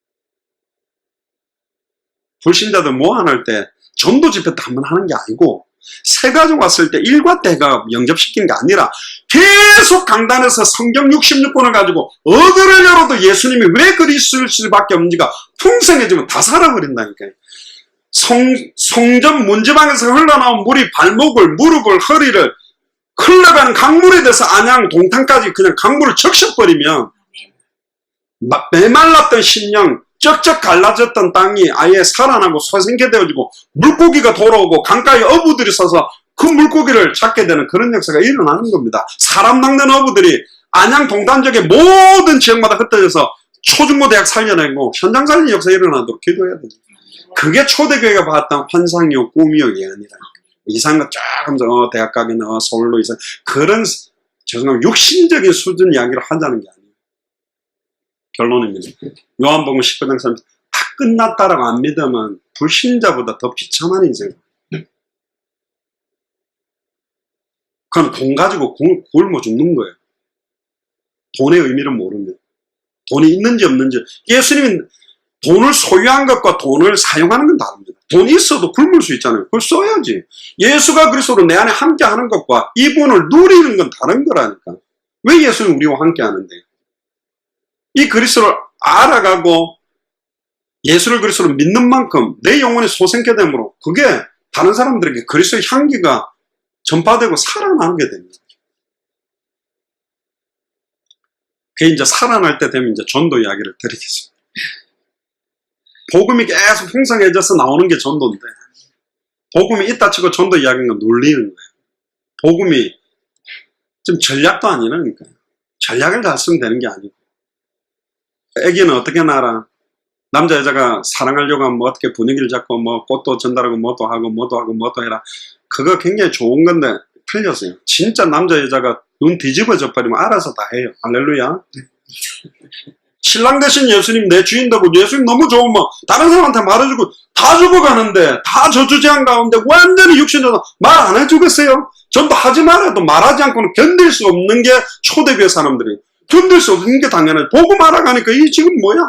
불신자들 모아낼 때 전도 집회 때 한 번 하는 게 아니고 새가족 왔을 때 일과 때가 영접시키는 게 아니라 계속 강단에서 성경 66권을 가지고 어디를 열어도 예수님이 왜 그리스도일 수밖에 없는지가 풍성해지면 다 살아버린다니까요. 성전 문지방에서 흘러나온 물이 발목을, 무릎을, 허리를 흘러가는 강물에 대해서 안양 동탄까지 그냥 강물을 적셔버리면 메말랐던 심령, 쩍쩍 갈라졌던 땅이 아예 살아나고 소생케 되어지고 물고기가 돌아오고 강가에 어부들이 서서 그 물고기를 잡게 되는 그런 역사가 일어나는 겁니다. 사람 낚는 어부들이 안양 동탄 지역의 모든 지역마다 흩어져서 초중고 대학 살려내고 현장 살리는 역사 일어나도록 기도해야 됩니다. 그게 초대교회가 봤던 환상이요 꿈이요 예언이라. 이상한 쫙 하면서 대학 가기는 서울로 이상 그런 죄송합니다. 육신적인 수준 이야기를 하자는 게 아니에요. 결론입니다. 요한복음 19장 3절 다 끝났다라고 안 믿으면 불신자보다 더 비참한 인생이에요. 그럼 돈 가지고 굶어 죽는 거예요. 돈의 의미를 모르면. 돈이 있는지 없는지. 예수님이 돈을 소유한 것과 돈을 사용하는 건 다릅니다. 돈이 있어도 굶을 수 있잖아요. 그걸 써야지. 예수가 그리스도로 내 안에 함께 하는 것과 이분을 누리는 건 다른 거라니까. 왜 예수는 우리와 함께 하는데? 이 그리스도를 알아가고 예수를 그리스도로 믿는 만큼 내 영혼이 소생케 되므로 그게 다른 사람들에게 그리스도의 향기가 전파되고 살아나게 됩니다. 그게 이제 살아날 때 되면 이제 전도 이야기를 드리겠습니다. 복음이 계속 풍성해져서 나오는 게 전도인데 복음이 있다 치고 전도 이야기인 건 놀리는 거예요. 복음이 좀 전략도 아니라니까요. 전략을 잘 쓰면 되는 게 아니고 애기는 어떻게 낳아라? 남자 여자가 사랑하려고 하면 뭐 어떻게 분위기를 잡고 뭐 꽃도 전달하고 뭐도 하고 뭐도 하고 뭐도 해라. 그거 굉장히 좋은 건데 틀렸어요. 진짜 남자 여자가 눈 뒤집어져 버리면 알아서 다 해요. 할렐루야. 신랑 대신 예수님 내 주인되고 예수님 너무 좋으면 다른 사람한테 말해주고 다 죽어가는데 다 저주제한 가운데 완전히 육신으로 말 안 해주겠어요? 전부 하지 말아도 말하지 않고는 견딜 수 없는 게 초대교회 사람들이 견딜 수 없는 게 당연하지. 보고 말아가니까 이 지금 뭐야?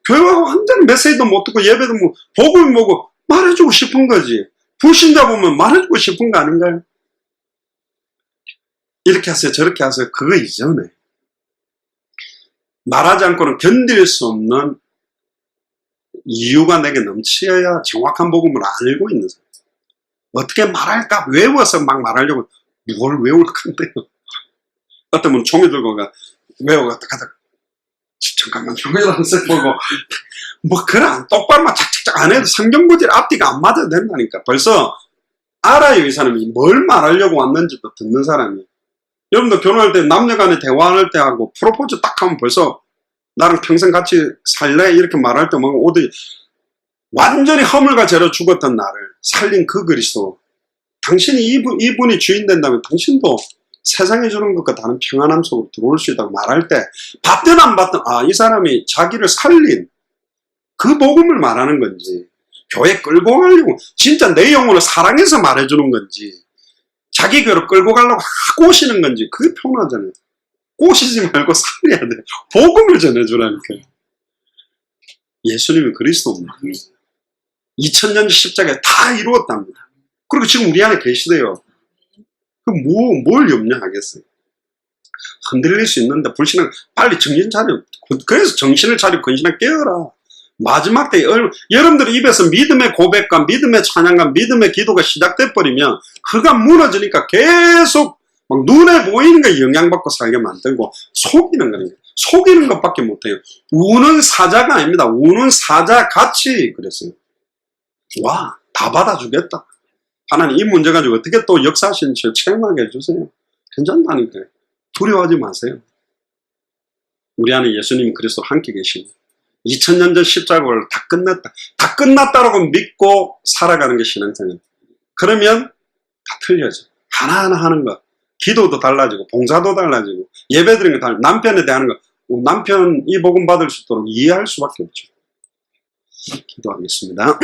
교회하고 완전히 메시지도 못 듣고 예배도 뭐 복음이 뭐고 말해주고 싶은 거지. 불신자 보면 말해주고 싶은 거 아닌가요? 이렇게 하세요 저렇게 하세요 그거 이전에 말하지 않고는 견딜 수 없는 이유가 내게 넘쳐야 정확한 복음을 알고 있는 사람. 어떻게 말할까 외워서 막 말하려고 뭘 외울 건데요. 어떤 분은 종이 들고 가 외워가다 가다 잠깐만 종이라는 색 보고 뭐 그런 똑바로만 착착착 안 해도 성경구절 앞뒤가 안 맞아도 된다니까. 벌써 알아요 이 사람이 뭘 말하려고 왔는지도 듣는 사람이. 여러분들 결혼할 때 남녀간에 대화할 때 하고 프로포즈 딱 하면 벌써 나랑 평생 같이 살래? 이렇게 말할 때 뭐 어디 완전히 허물과 죄로 죽었던 나를 살린 그 그리스도. 당신이 이분이 주인 된다면 당신도 세상에 주는 것과 다른 평안함 속으로 들어올 수 있다고 말할 때 받든 안 받든 이 사람이 자기를 살린 그 복음을 말하는 건지 교회 끌고 가려고 진짜 내 영혼을 사랑해서 말해주는 건지 자기 교회로 끌고 가려고 꼬시는 건지 그게 편하잖아요. 꼬시지 말고 살려야 돼. 복음을 전해주라니까요. 예수님이 그리스도입니다. 2000년 십자가에 다 이루었답니다. 그리고 지금 우리 안에 계시대요. 뭘 염려하겠어요? 흔들릴 수 있는데 불신은 빨리 정신 차려. 그래서 정신을 차리고 근신을 깨어라. 마지막 때 여러분들 입에서 믿음의 고백과 믿음의 찬양과 믿음의 기도가 시작돼 버리면 그가 무너지니까 계속 막 눈에 보이는 거 영향받고 살게 만들고 속이는 거예요. 속이는 것밖에 못해요. 우는 사자가 아닙니다. 우는 사자같이 그랬어요. 와, 다 받아주겠다. 하나님 이 문제 가지고 어떻게 또 역사하시는지 체험하게 해주세요. 괜찮다니까요. 두려워하지 마세요. 우리 안에 예수님 그리스도 함께 계십니다. 2000년 전 십자가를 다 끝났다. 다 끝났다라고 믿고 살아가는 게 신앙생활. 그러면 다 틀려져. 하나하나 하는 거. 기도도 달라지고 봉사도 달라지고 예배 드리는 거 달라지고 남편에 대한 거 남편 이 복음 받을 수 있도록 이해할 수밖에 없죠. 기도하겠습니다.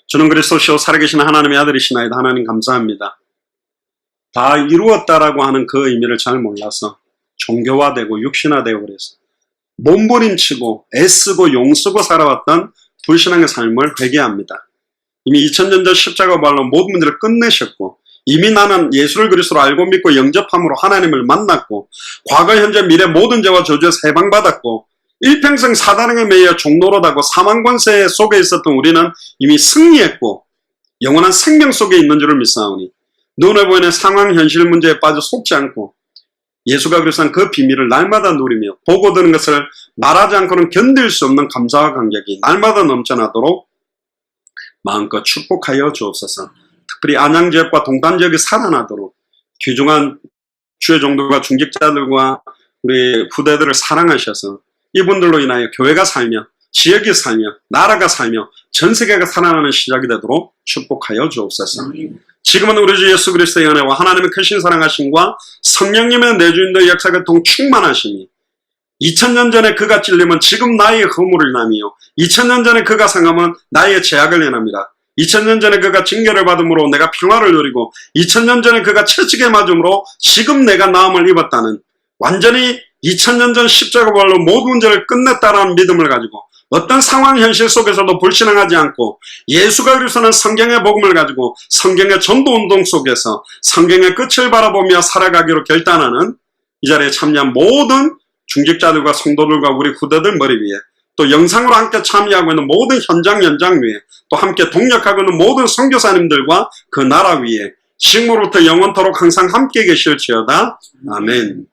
주는 그리스도시요 살아계신 하나님의 아들이시나이다. 하나님 감사합니다. 다 이루었다라고 하는 그 의미를 잘 몰라서 종교화되고 육신화되고 그래서 몸부림치고 애쓰고 용쓰고 살아왔던 불신앙의 삶을 회개합니다. 이미 2000년 전 십자가 부활로 모든 문제를 끝내셨고 이미 나는 예수를 그리스도로 알고 믿고 영접함으로 하나님을 만났고 과거 현재 미래 모든 죄와 저주에서 해방받았고 일평생 사단에게 매여 종노릇하고 사망 권세 속에 있었던 우리는 이미 승리했고 영원한 생명 속에 있는 줄을 믿사오니 눈에 보이는 상황 현실 문제에 빠져 속지 않고 예수가 그리스도한 그 비밀을 날마다 누리며 보고 드는 것을 말하지 않고는 견딜 수 없는 감사와 감격이 날마다 넘쳐나도록 마음껏 축복하여 주옵소서. 특별히 안양지역과 동탄지역이 살아나도록 귀중한 주의 종들과 중직자들과 우리 후대들을 사랑하셔서 이분들로 인하여 교회가 살며 지역이 살며 나라가 살며 전 세계가 살아나는 시작이 되도록 축복하여 주옵소서. 지금은 우리 주 예수 그리스도의 은혜와 하나님의 크신 사랑하심과 성령님의 내주인도의 역사가 통 충만하심이 2000년 전에 그가 찔림은 지금 나의 허물을 인하며 2000년 전에 그가 상함은 나의 죄악을 인합니다. 2000년 전에 그가 징계를 받음으로 내가 평화를 누리고 2000년 전에 그가 채찍에 맞음으로 지금 내가 나음을 입었다는 완전히 2000년 전 십자가 부활로 모든 문제를 끝냈다라는 믿음을 가지고 어떤 상황 현실 속에서도 불신앙하지 않고 예수가 그리스도는 성경의 복음을 가지고 성경의 전도운동 속에서 성경의 끝을 바라보며 살아가기로 결단하는 이 자리에 참여한 모든 중직자들과 성도들과 우리 후대들 머리 위에 또 영상으로 함께 참여하고 있는 모든 현장 위에 또 함께 동력하고 있는 모든 선교사님들과 그 나라 위에 지금으로부터 영원토록 항상 함께 계실지어다. 아멘.